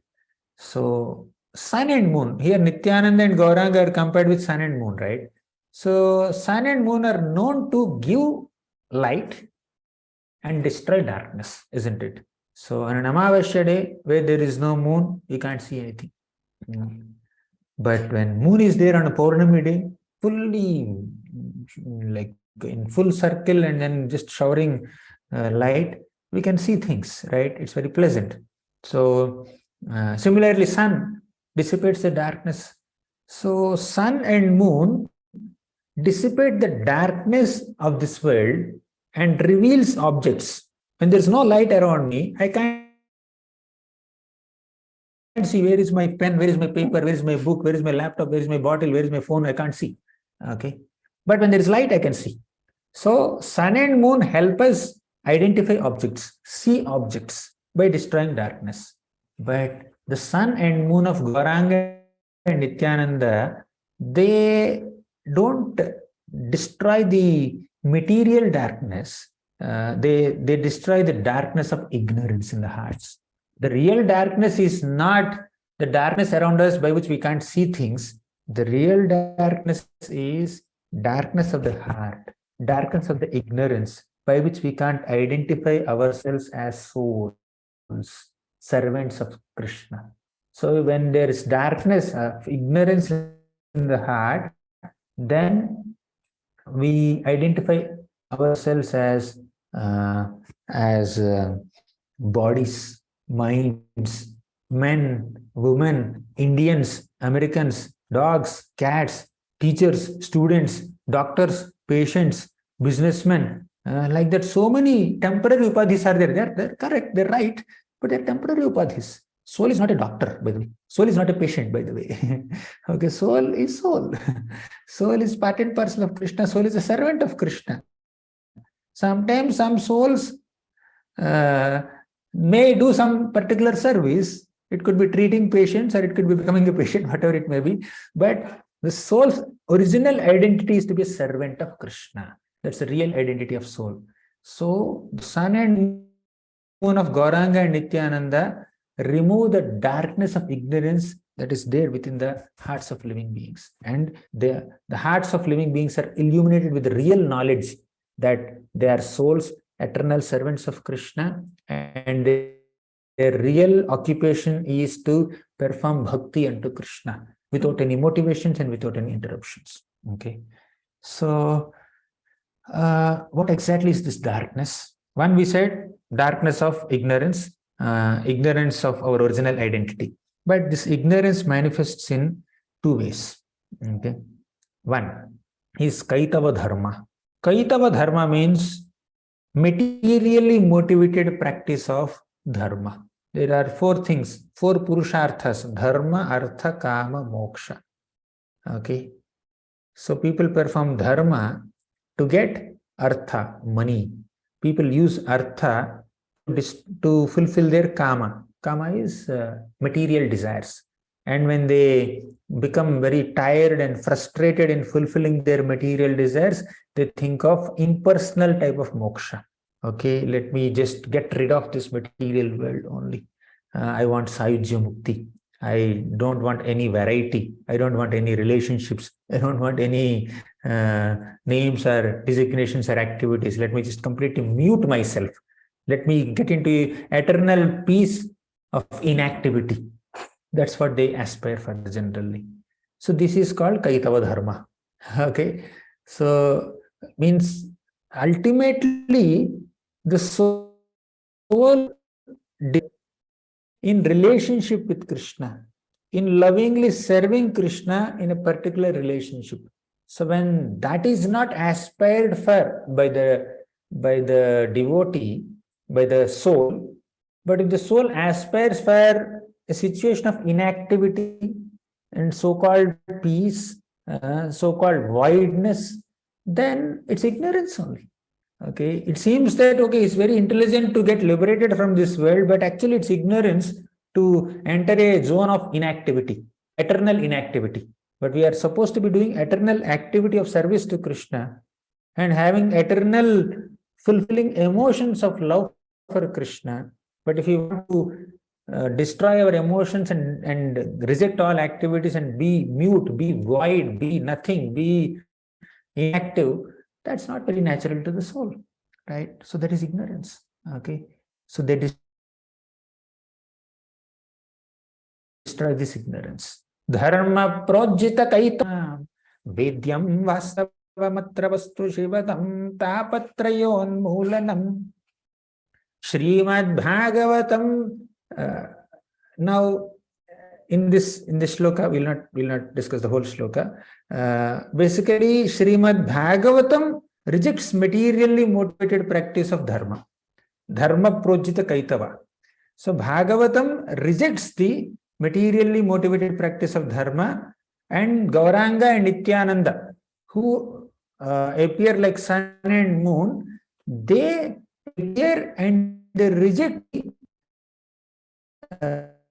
So sun and moon, here Nityananda and Gauranga are compared with sun and moon, right? So sun and moon are known to give light and destroy darkness, isn't it? So on an Amavasya day, where there is no moon, you can't see anything. But when moon is there on a Purnami day, fully like in full circle and then just showering light, we can see things, right? It's very pleasant. So similarly, sun dissipates the darkness. So sun and moon dissipate the darkness of this world and reveals objects. When there's no light around me, I can't see where is my pen, where is my paper, where is my book, where is my laptop, where is my bottle, where is my phone, I can't see. Okay. But when there is light, I can see. So sun and moon help us identify objects, see objects by destroying darkness. But the sun and moon of Gauranga and Nityananda, they don't destroy the material darkness. They destroy the darkness of ignorance in the hearts. The real darkness is not the darkness around us by which we can't see things. The real darkness is darkness of the heart, darkness of the ignorance by which we can't identify ourselves as souls, servants of Krishna. So when there is darkness of ignorance in the heart, then we identify ourselves as bodies, minds, men, women, Indians, Americans, dogs, cats, teachers, students, doctors, patients, businessmen, like that. So many temporary upadhis are there. They're correct, they're right, but they're temporary upadhis. Soul is not a doctor, by the way. Soul is not a patient, by the way. Okay, soul is soul. Soul is part and parcel of Krishna. Soul is a servant of Krishna. Sometimes some souls may do some particular service. It could be treating patients or it could be becoming a patient, whatever it may be. But the soul's original identity is to be a servant of Krishna. That's the real identity of soul. So the sun and moon of Gauranga and Nityananda remove the darkness of ignorance that is there within the hearts of living beings. And the hearts of living beings are illuminated with the real knowledge that they are souls, eternal servants of Krishna, and they their real occupation is to perform bhakti unto Krishna without any motivations and without any interruptions. Okay. So, what exactly is this darkness? One, we said darkness of ignorance, ignorance of our original identity. But this ignorance manifests in two ways. Okay. One is Kaitava Dharma. Kaitava Dharma means materially motivated practice of dharma. There are four things, four purusharthas: dharma, artha, kama, moksha. Okay. So people perform dharma to get artha, money. People use artha to fulfill their kama. Kama is material desires. And when they become very tired and frustrated in fulfilling their material desires, they think of impersonal type of moksha. Okay, let me just get rid of this material world only. I want Sayujya Mukti. I don't want any variety. I don't want any relationships. I don't want any names or designations or activities. Let me just completely mute myself. Let me get into eternal peace of inactivity. That's what they aspire for generally. So this is called Kaitava Dharma. Okay. So means ultimately the soul in relationship with Krishna, in lovingly serving Krishna in a particular relationship. So when that is not aspired for by the devotee, by the soul, but if the soul aspires for a situation of inactivity and so-called peace, so-called voidness, then it's ignorance only. Okay, it seems that okay, it's very intelligent to get liberated from this world, but actually it's ignorance to enter a zone of inactivity, eternal inactivity. But we are supposed to be doing eternal activity of service to Krishna and having eternal fulfilling emotions of love for Krishna. But if you want to destroy our emotions and reject all activities and be mute, be void, be nothing, be inactive, that's not very natural to the soul, right? So that is ignorance. Okay. So they destroy this ignorance. Dharma projita kaita vedyam vastavamatra vastu shivatam tapatrayon moolanam Srimad Bhagavatam. Now in this shloka, we'll not discuss the whole shloka. Basically, Srimad Bhagavatam rejects materially motivated practice of dharma. Dharma projita kaitava. So Bhagavatam rejects the materially motivated practice of dharma, and Gauranga and Nityananda, who appear like sun and moon, they appear and they reject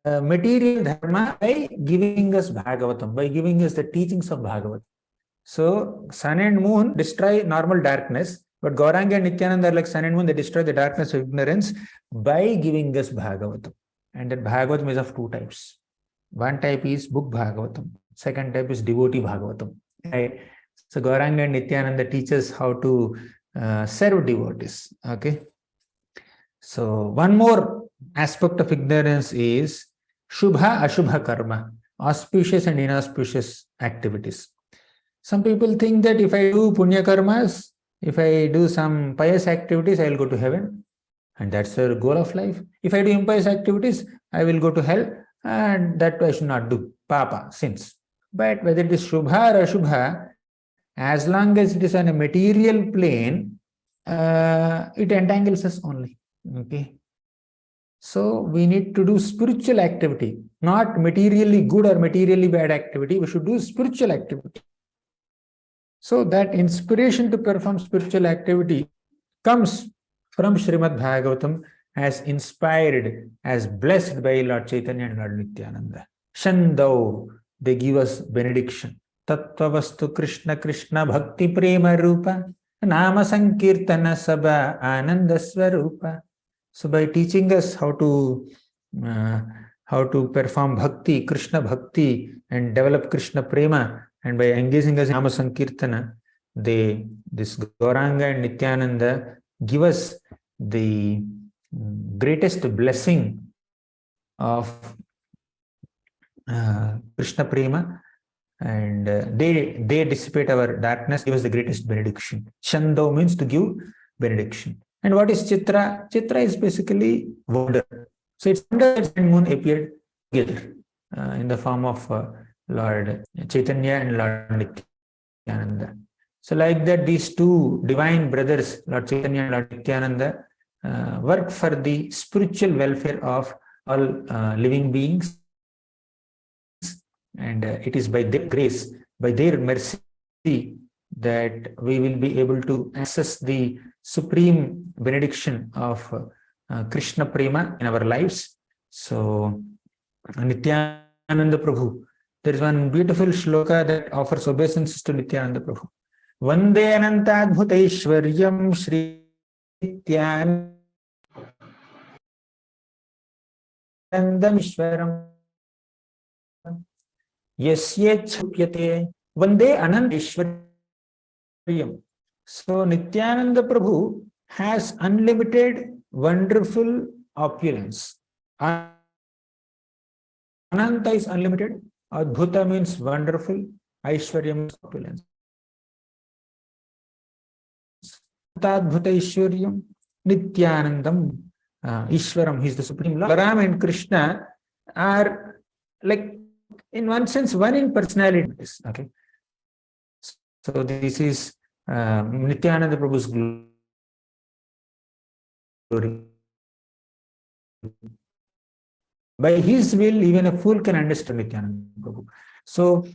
material dharma by giving us Bhagavatam, by giving us the teachings of Bhagavatam. So sun and moon destroy normal darkness, but Gauranga and Nityananda are like sun and moon, they destroy the darkness of ignorance by giving us Bhagavatam. And that Bhagavatam is of two types. One type is book Bhagavatam, second type is devotee Bhagavatam. Right? So Gauranga and Nityananda teach us how to serve devotees. Okay. So one more aspect of ignorance is Shubha Ashubha Karma, auspicious and inauspicious activities. Some people think that if I do punya karmas, if I do some pious activities, I will go to heaven. And that's the goal of life. If I do impious activities, I will go to hell. And that I should not do. Papa, sins. But whether it is Shubha or Ashubha, as long as it is on a material plane, it entangles us only. Okay. So we need to do spiritual activity, not materially good or materially bad activity. We should do spiritual activity. So that inspiration to perform spiritual activity comes from Srimad Bhagavatam as inspired, as blessed by Lord Chaitanya and Lord Nityananda. Shandau, they give us benediction. Tattvavastu Krishna Krishna Bhakti Prema Rupa Nama Sankirtana Sabha Ananda Swarupa. So by teaching us how to perform bhakti, Krishna bhakti, and develop Krishna prema, and by engaging us in Nama Sankirtana, this Gauranga and Nityananda give us the greatest blessing of Krishna Prema, and they dissipate our darkness, give us the greatest benediction. Chando means to give benediction. And what is Chitra? Chitra is basically wonder. So it's wonder that sun and moon appeared together in the form of Lord Chaitanya and Lord Nityananda. So like that, these two divine brothers, Lord Chaitanya and Lord Nityananda, work for the spiritual welfare of all living beings. And it is by their grace, by their mercy, that we will be able to access the supreme benediction of Krishna Prema in our lives. So, Nityananda Prabhu, there is one beautiful shloka that offers obeisances to Nityananda Prabhu. Vande Anantadbhutaishwaryam Shri Nityanandamishwaram Yasyechupyate Vande Anantadbhutaishwaryam. So Nityananda Prabhu has unlimited, wonderful opulence. Ananta is unlimited. Adbhuta means wonderful. Aishwarya means opulence. Adbhuta Ishwaryam Nityanandam Ishwaram. He is the Supreme Lord. Balaram and Krishna are like, in one sense, one in personality. Okay. So this is Nityananda Prabhu's glory. By his will, even a fool can understand Nityananda Prabhu. So,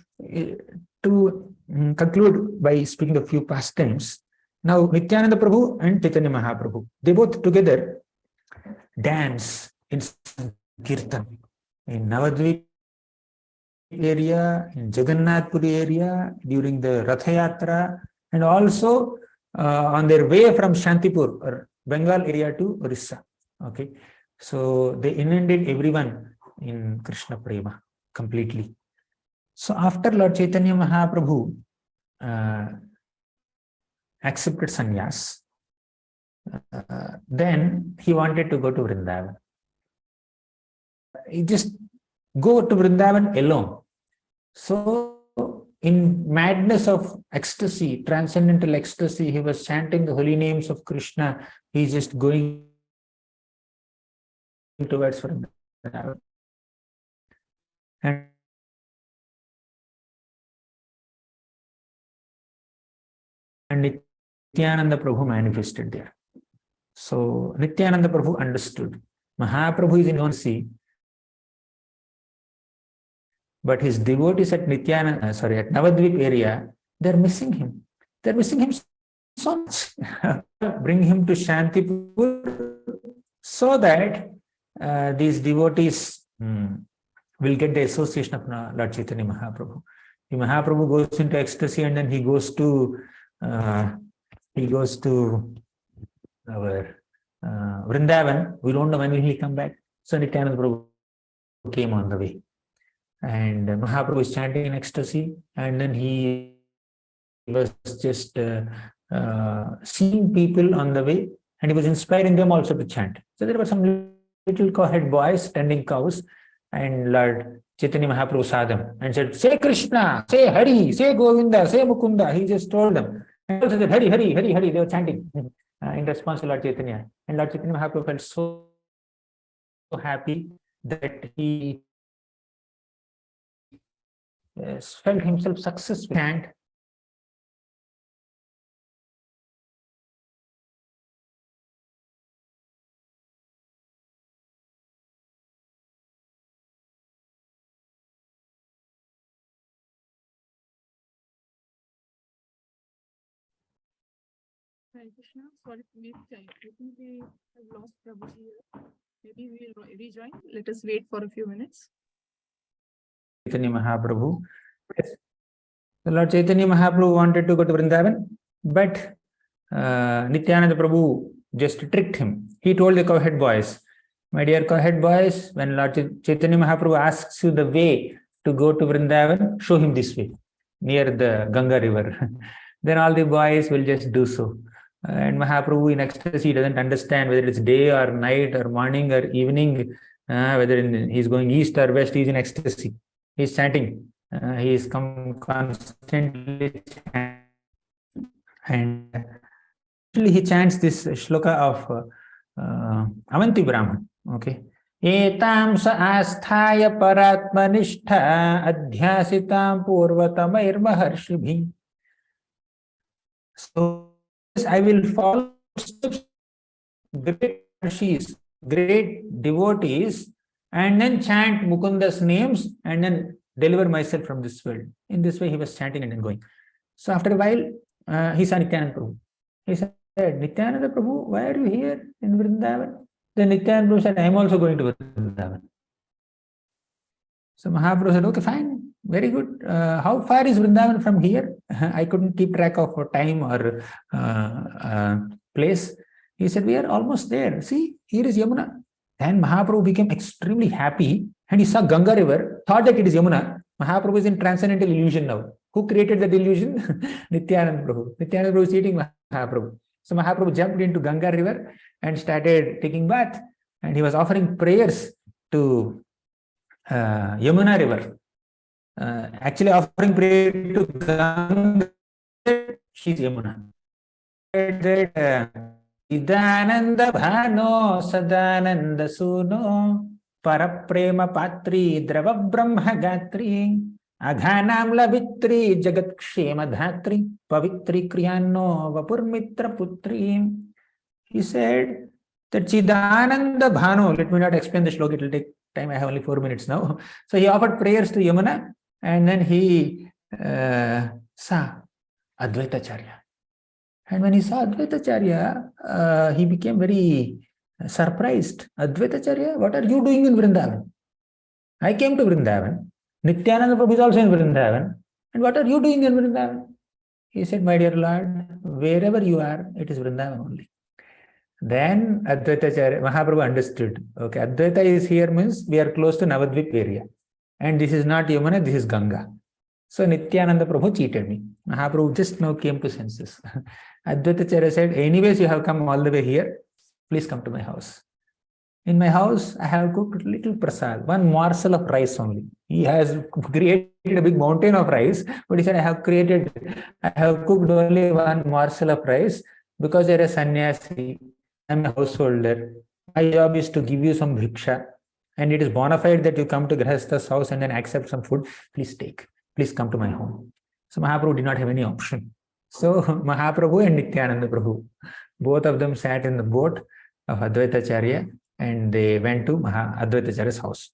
to conclude by speaking a few pastimes, now Nityananda Prabhu and Chaitanya Mahaprabhu, they both together dance in Kirtan, in Navadvip area, in Jagannath Puri area, during the Ratha Yatra, and also on their way from Shantipur or Bengal area to Orissa. Okay. So they inundated everyone in Krishna Prema completely. So after Lord Chaitanya Mahaprabhu accepted sannyas, then he wanted to go to Vrindavan. He just go to Vrindavan alone. So in madness of ecstasy, transcendental ecstasy, he was chanting the holy names of Krishna. He's just going towards Vrindavan. And Nityananda Prabhu manifested there. So Nityananda Prabhu understood. Mahaprabhu is in Onsi, but his devotees at at Navadvip area, they're missing him. They're missing him so much. Bring him to Shantipur so that these devotees will get the association of Lord Chaitanya Mahaprabhu. The Mahaprabhu goes into ecstasy, and then he goes to our Vrindavan. We don't know when will he come back. So Nityananda Prabhu came on the way, and Mahaprabhu is chanting in ecstasy, and then he was just seeing people on the way, and he was inspiring them also to chant. So there were some little cowhead boys tending cows, and Lord Chaitanya Mahaprabhu saw them and said, "Say Krishna, say Hari, say Govinda, say Mukunda." He just told them. And also said, "Hari, Hari, Hari, Hari." They were chanting in response to Lord Chaitanya. And Lord Chaitanya Mahaprabhu felt so happy that he felt himself successful. And Hare Krishna. Sorry, I think we have lost Prabhu here. Maybe we will rejoin. Let us wait for a few minutes. Chaitanya Mahaprabhu. Yes. The Lord Chaitanya Mahaprabhu wanted to go to Vrindavan, but Nityananda Prabhu just tricked him. He told the cowhead boys, "My dear cowhead boys, when Lord Chaitanya Mahaprabhu asks you the way to go to Vrindavan, show him this way, near the Ganga river." Then all the boys will just do so. And Mahaprabhu in ecstasy doesn't understand whether it's day or night or morning or evening. whether he's going east or west, he's in ecstasy. He's chanting. He is constantly chanting. And actually, he chants this shloka of Avanti Brahman. Okay. Etam sa asthaya paratmanishta adhyasitam purvatamair maharshibhi. So I will follow steps great Marshis, great devotees, and then chant Mukunda's names and then deliver myself from this world. In this way, he was chanting and then going. So after a while, he saw Nityananda Prabhu. He said, Nityananda Prabhu, why are you here in Vrindavan? Then Nityananda Prabhu said, I am also going to Vrindavan. So Mahaprabhu said, okay, fine, very good. How far is Vrindavan from here? I couldn't keep track of time or place. He said, we are almost there. See, here is Yamuna. Then Mahaprabhu became extremely happy and he saw Ganga river, thought that it is Yamuna. Mahaprabhu is in transcendental illusion now. Who created that illusion? Nityananda Prabhu. Nityananda Prabhu is eating Mahaprabhu. So Mahaprabhu jumped into Ganga river and started taking bath. And he was offering prayers to Yamuna river. Actually offering prayer to Ganga, she's Yamuna. Idananda bhano sadananda suno paraprema patri drava brahma gatri aghanam labitri jagat kshema dhatri pavitri kriyanno vapurmitra putri. He said that Chidananda Bhanu, let me not explain the shloka, it will take time, I have only 4 minutes now. So he offered prayers to Yamuna and then he saw Advaitacharya. And when he saw Advaitacharya, he became very surprised. Advaitacharya, what are you doing in Vrindavan? I came to Vrindavan. Nityananda Prabhu is also in Vrindavan. And what are you doing in Vrindavan? He said, my dear Lord, wherever you are, it is Vrindavan only. Then Advaitacharya, Mahaprabhu understood. Okay, Advaita is here means we are close to Navadvip area. And this is not Yamuna, this is Ganga. So Nityananda Prabhu cheated me. Mahaprabhu just now came to senses. Advaitacharya said, anyways, you have come all the way here. Please come to my house. In my house, I have cooked little prasad, one morsel of rice only. He has created a big mountain of rice, but he said, I have cooked only one morsel of rice because you're a sannyasi. I'm a householder. My job is to give you some bhiksha. And it is bona fide that you come to Grihastha's house and then accept some food. Please take. Please come to my home. So Mahaprabhu did not have any option. So Mahaprabhu and Nityananda Prabhu, both of them sat in the boat of Advaitacharya and they went to Advaitacharya's house.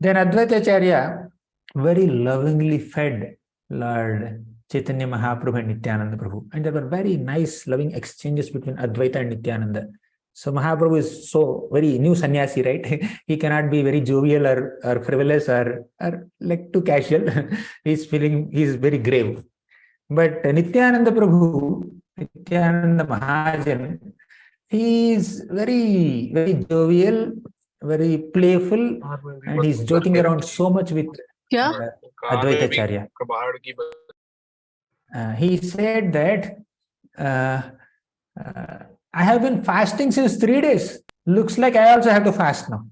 Then Advaitacharya very lovingly fed Lord Chaitanya Mahaprabhu and Nityananda Prabhu. And there were very nice, loving exchanges between Advaita and Nityananda. So Mahaprabhu is so very new sannyasi, right? He cannot be very jovial or frivolous or like too casual. He's very grave. But Nityananda Prabhu, Nityananda Mahajan, he is very, very jovial, very playful, and he's joking around so much with Advaitacharya. He said that I have been fasting since 3 days. Looks like I also have to fast now.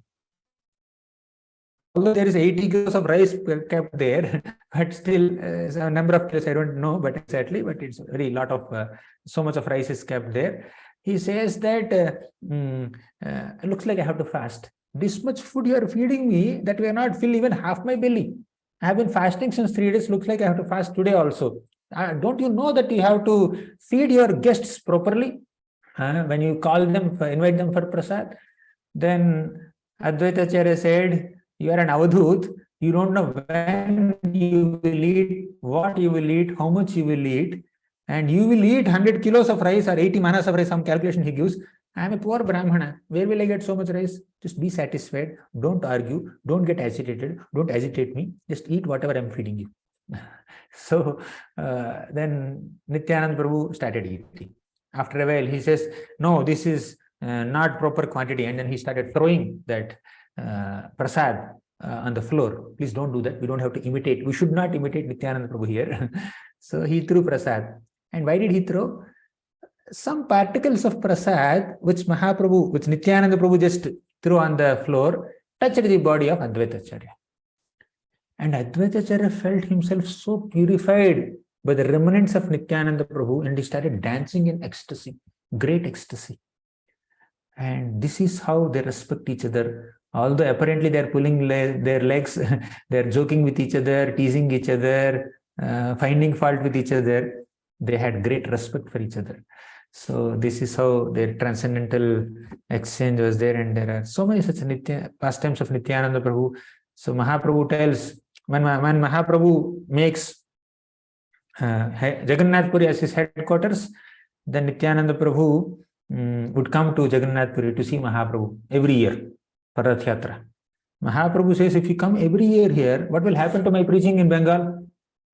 Although there is 80 kilos of rice kept there, but still a number of kilos I don't know, but exactly, but it's very lot of so much of rice is kept there. He says that it looks like I have to fast. This much food you are feeding me that we are not fill even half my belly. I have been fasting since 3 days. Looks like I have to fast today also. Don't you know that you have to feed your guests properly? When you call them, invite them for prasad? Then Advaitacharya said, you are an avadhut. You don't know when you will eat, what you will eat, how much you will eat. And you will eat 100 kilos of rice or 80 manas of rice, some calculation he gives. I am a poor Brahmana. Where will I get so much rice? Just be satisfied. Don't argue. Don't get agitated. Don't agitate me. Just eat whatever I am feeding you. So then Nityananda Prabhu started eating. After a while, he says, no, this is not proper quantity. And then he started throwing that prasad on the floor. Please don't do that. We don't have to imitate. We should not imitate Nityananda Prabhu here. So he threw prasad. And why did he throw? Some particles of prasad, which Nityananda Prabhu just threw on the floor, touched the body of Advaitacharya. And Advaitacharya felt himself so purified by the remnants of Nityananda Prabhu, and he started dancing in ecstasy, great ecstasy. And this is how they respect each other. Although apparently they're pulling their legs, they're joking with each other, teasing each other, finding fault with each other, they had great respect for each other. So this is how their transcendental exchange was there. And there are so many such pastimes of Nityananda Prabhu. So Mahaprabhu tells, when Mahaprabhu makes Jagannath Puri as his headquarters, then Nityananda Prabhu would come to Jagannath Puri to see Mahaprabhu every year for Rath Yatra. Mahaprabhu says, if you come every year here, what will happen to my preaching in Bengal?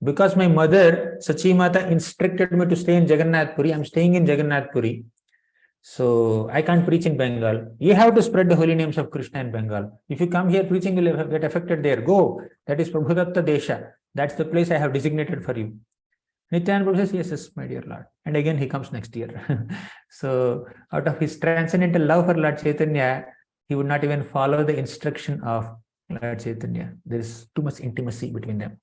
Because my mother, Sachi Mata, instructed me to stay in Jagannath Puri. I'm staying in Jagannath Puri. So I can't preach in Bengal. You have to spread the holy names of Krishna in Bengal. If you come here, preaching will get affected there. Go. That is Prabhudatta Desha. That's the place I have designated for you. Nityananda Prabhu says, yes, yes, my dear Lord. And again, he comes next year. So out of his transcendental love for Lord Chaitanya, he would not even follow the instruction of Lord Chaitanya. There is too much intimacy between them.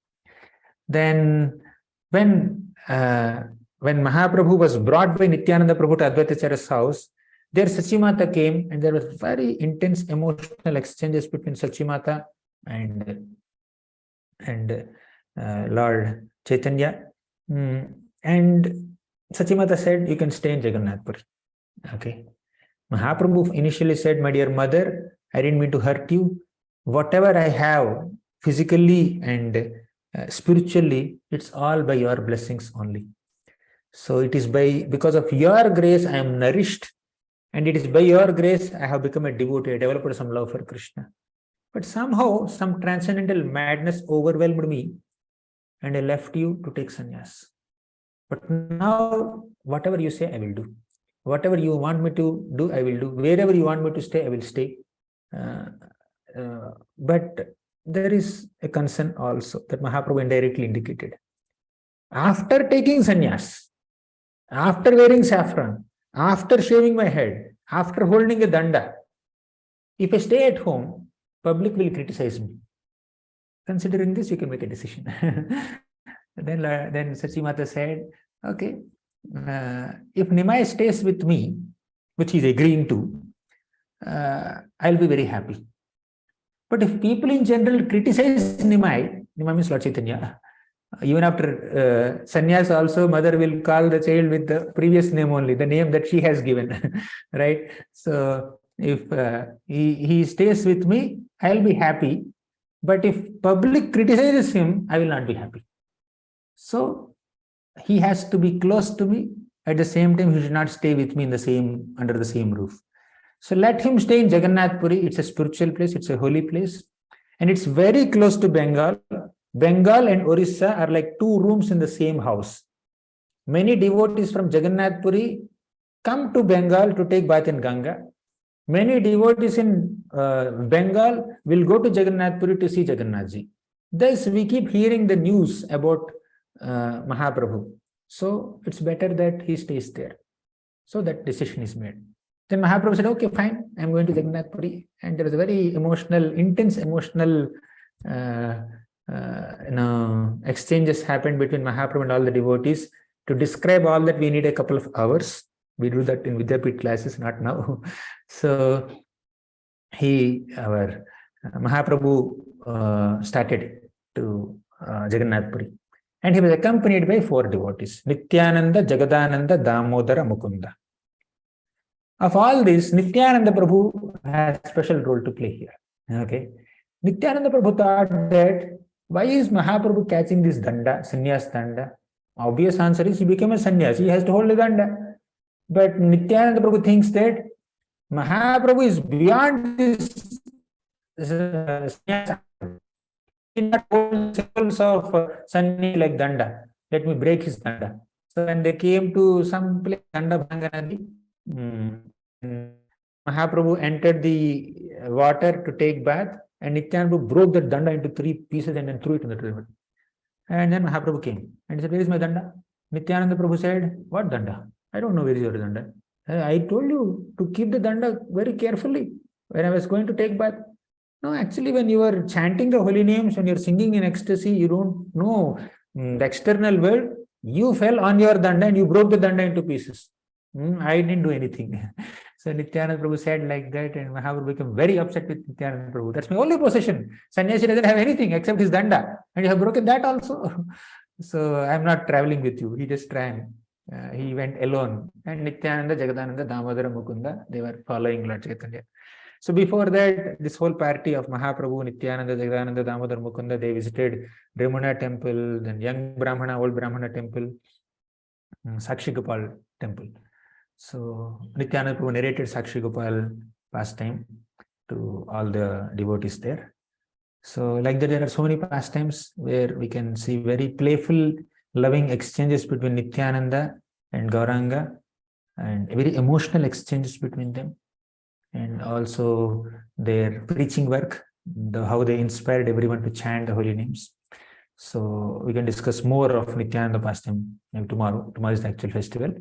Then when Mahaprabhu was brought by Nityananda Prabhu to Advaitacharya's house, there Sachimata came, and there was very intense emotional exchanges between Sachimata and Lord Chaitanya. And Sachimata said, you can stay in Jagannath Puri. Okay. Mahaprabhu initially said, my dear mother, I didn't mean to hurt you. Whatever I have physically and spiritually, it's all by your blessings only. So it is because of your grace I am nourished, and it is by your grace I have become a devotee, developed some love for Krishna. But somehow some transcendental madness overwhelmed me, and I left you to take sannyas. But now, whatever you say, I will do. Whatever you want me to do, I will do. Wherever you want me to stay, I will stay. But there is a concern also that Mahaprabhu indirectly indicated. After taking sannyas, after wearing saffron, after shaving my head, after holding a danda, if I stay at home, public will criticize me. Considering this, you can make a decision. Then Sachimata said, okay, if Nimai stays with me, which he's agreeing to, I'll be very happy. But if people in general criticize Nimai means Lord Chaitanya, even after sannyas also, mother will call the child with the previous name only, the name that she has given, right? So if he stays with me, I'll be happy. But if public criticizes him, I will not be happy. So he has to be close to me. At the same time, he should not stay with me under the same roof. So let him stay in Jagannath Puri. It's a spiritual place. It's a holy place. And it's very close to Bengal. Bengal and Orissa are like two rooms in the same house. Many devotees from Jagannath Puri come to Bengal to take bath in Ganga. Many devotees in Bengal will go to Jagannath Puri to see Jagannathji. Thus, we keep hearing the news about Mahaprabhu. So it's better that he stays there. So that decision is made. Then Mahaprabhu said, okay, fine, I'm going to Jagannath Puri. And there was a very intense emotional exchanges happened between Mahaprabhu and all the devotees. To describe all that, we need a couple of hours. We do that in Vidyapit classes, not now. So Mahaprabhu started to Jagannath Puri. And he was accompanied by 4 devotees: Nityananda, Jagadananda, Damodara, Mukunda. Of all this, Nityananda Prabhu has a special role to play here. Okay, Nityananda Prabhu thought that why is Mahaprabhu catching this danda, sannyas danda? Obvious answer is he became a sannyas. He has to hold the danda. But Nityananda Prabhu thinks that Mahaprabhu is beyond this sannyas. He not hold symbols of sannyas like danda. Let me break his danda. So when they came to some place, Danda Bhanganadi, Mahaprabhu entered the water to take bath, and Nityananda broke that danda into 3 pieces and then threw it in the river. And then Mahaprabhu came and he said, where is my danda? Nityananda Prabhu said, what danda? I don't know where is your danda. I told you to keep the danda very carefully when I was going to take bath. No, actually, when you are chanting the holy names, when you're singing in ecstasy, you don't know the external world. You fell on your danda and you broke the danda into pieces. I didn't do anything. So Nityananda Prabhu said like that, and Mahaprabhu became very upset with Nityananda Prabhu. That's my only possession. Sannyasi doesn't have anything except his danda, and you have broken that also. So I'm not traveling with you. He just ran. He went alone. And Nityananda, Jagadananda, Damodara, Mukunda, they were following Lord Chaitanya. So before that, this whole party of Mahaprabhu, Nityananda, Jagadananda, Damodar, Mukunda, they visited Ramana temple, then young Brahmana, old Brahmana temple, Sakshi Gopal temple. So Nityananda Prabhu narrated Sakshi Gopal pastime to all the devotees there. So like that, there are so many pastimes where we can see very playful, loving exchanges between Nityananda and Gauranga, and very emotional exchanges between them. And also their preaching work, how they inspired everyone to chant the holy names. So we can discuss more of Nityananda pastime tomorrow. Tomorrow is the actual festival.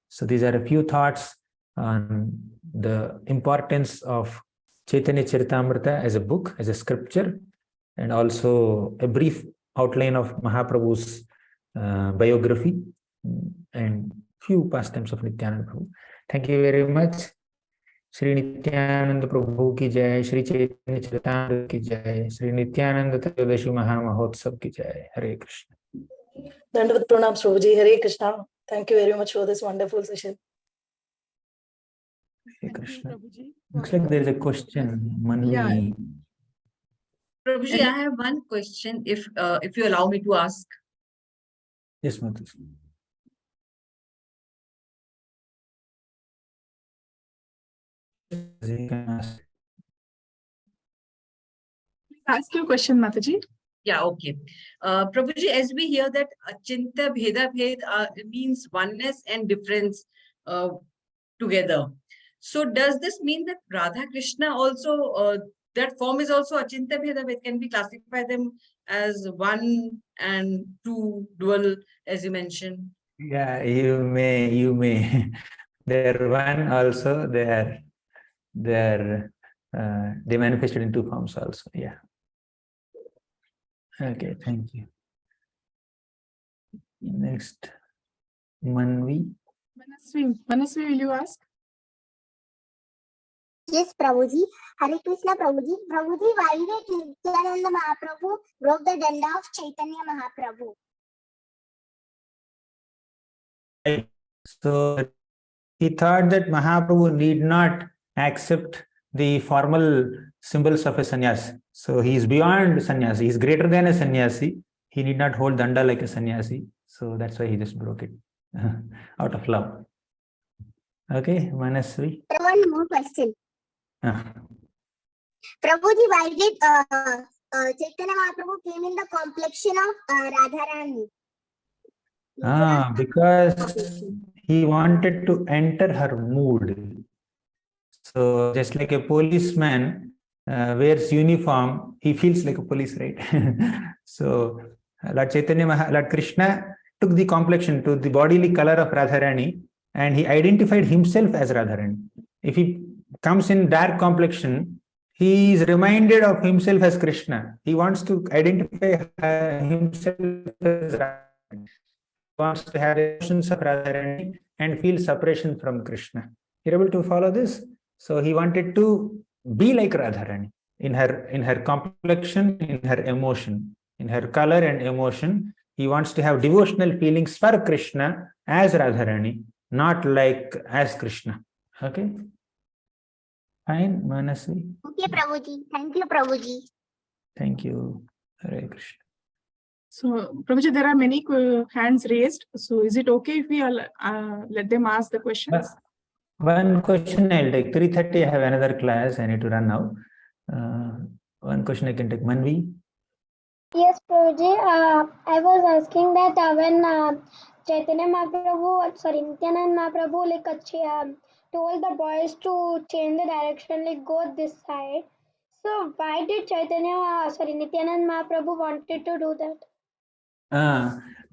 So these are a few thoughts on the importance of Chaitanya Charitamrita as a book, as a scripture, and also a brief outline of Mahaprabhu's biography and few pastimes of Nityananda Prabhu. Thank you very much. Shri Nityanand प्रभु की जय, श्री चैतन्य चरितामृत की जय, श्री नित्यानंद त्रयोदशी महामहोत्सव की जय. Hare Krishna. Dandavat pranam Prabhuji. Hare Krishna. Thank you very much for this wonderful session. Hare Krishna. Looks like there is a question. Manvi. Yeah. Prabhuji, I have one question, if you allow me to ask. Yes, Mataji. You can ask. Ask your question, Mataji. Yeah, okay. Prabhuji, as we hear that Achinta Bheda Bhed means oneness and difference together. So does this mean that Radha Krishna also, that form is also Achinta Bheda Bhed? Can we classify them as one and two, dual, as you mentioned? Yeah, you may. They're one also. They manifested in two forms also. Yeah. Okay, thank you. Next, Manvi. Manasvi, will you ask? Yes, Prabhuji. Hare Krishna, Prabhuji. Prabhuji, why did Nityananda Mahaprabhu broke the danda of Chaitanya Mahaprabhu? So he thought that Mahaprabhu need not accept the formal symbols of a sannyasi. So he is beyond sannyasi. He is greater than a sannyasi. He need not hold danda like a sannyasi. So that's why he just broke it out of love. Okay, Manasvi. One more question. Prabhuji, why did Chaitanya Mahaprabhu came in the complexion of Radharani? Because he wanted to enter her mood. So just like a policeman wears uniform, he feels like a police, right? So Lord Chaitanya, Lord Krishna took the complexion to the bodily color of Radharani, and he identified himself as Radharani. If he comes in dark complexion, he is reminded of himself as Krishna. He wants to identify himself as Radharani. He wants to have the emotions of Radharani and feel separation from Krishna. You're able to follow this? So he wanted to be like Radharani in her complexion, in her emotion, in her color and emotion. He wants to have devotional feelings for Krishna as Radharani, not like as Krishna. Okay? Fine, Manasvi. Okay, Prabhuji. Thank you, Prabhuji. Thank you. Hare Krishna. So, Prabhuji, there are many hands raised. So, is it okay if we let them ask the questions? One question I'll take. 3:30 I have another class. I need to run now. One question I can take. Manvi? Yes, Prabhuji. I was asking that when Chaitanya Mahaprabhu, Nityananda Mahaprabhu, told the boys to change the direction, like go this side. So why did Nityananda Mahaprabhu wanted to do that?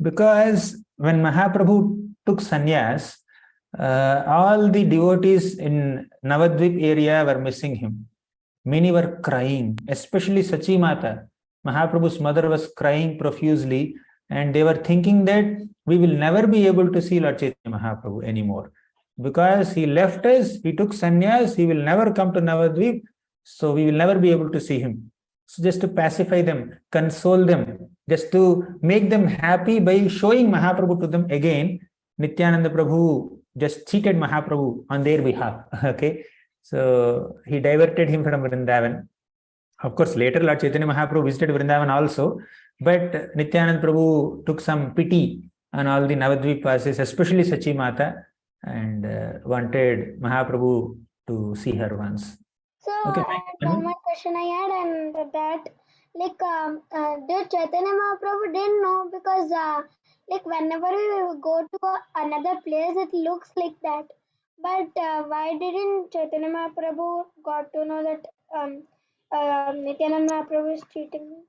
Because when Mahaprabhu took sannyas, all the devotees in Navadvip area were missing him. many were crying, especially Sachi Mata. Mahaprabhu's mother was crying profusely, and they were thinking that we will never be able to see Lord Chaitanya Mahaprabhu anymore. Because he left us, he took sannyas, he will never come to Navadvip, so we will never be able to see him. So just to pacify them, console them, just to make them happy by showing Mahaprabhu to them again, Nityananda Prabhu just cheated Mahaprabhu on their behalf. Okay, so he diverted him from Vrindavan. Of course, later Lord Chaitanya Mahaprabhu visited Vrindavan also, but Nityananda Prabhu took some pity on all the Navadvipasis, especially Sachi Mata, and wanted Mahaprabhu to see her once. So Okay. one more question I had, and that did Chaitanya Mahaprabhu didn't know, because like whenever we go to another place, it looks like that. But why didn't Chaitanya Mahaprabhu got to know that Nityananda Mahaprabhu is cheating?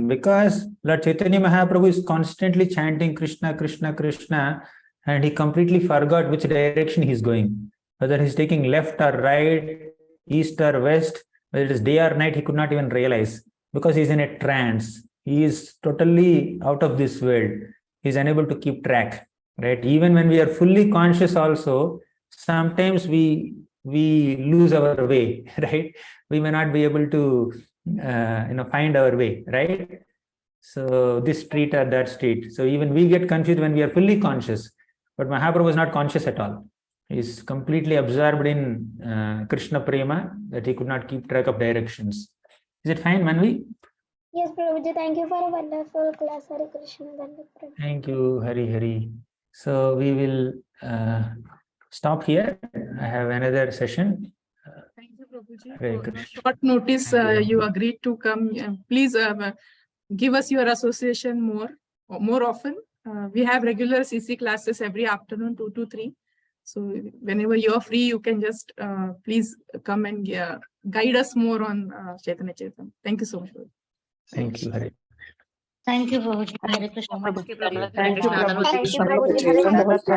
Because Lord Chaitanya Mahaprabhu is constantly chanting Krishna, Krishna, Krishna, and he completely forgot which direction he's going. Whether he's taking left or right, east or west, whether it is day or night, he could not even realize, because he's in a trance. He is totally out of this world. He's unable to keep track, right? Even when we are fully conscious also, sometimes we lose our way, right? We may not be able to find our way, right? So this street or that street. So even we get confused when we are fully conscious. But Mahaprabhu was not conscious at all. He's completely absorbed in Krishna Prema that he could not keep track of directions. Is it fine, Manvi? Yes, Prabhuji, thank you for a wonderful class. Hare Krishna. Thank you, Hari Hari. So we will stop here. I have another session. Thank you, Prabhuji. Hare For Krishna. short notice, Thank you. you agreed to come. Please give us your association more often. We have regular CC classes every afternoon, 2 to 3. So whenever you're free, you can just please come and guide us more on Chaitanya Charitamrita. Thank you so much. Thank you, Hari. Thank you, Prabhuji. Hare Krishna. Namaste, Prabhuji. Thank you, Hare Prabhuji. Krishna. Thank you, Prabhuji.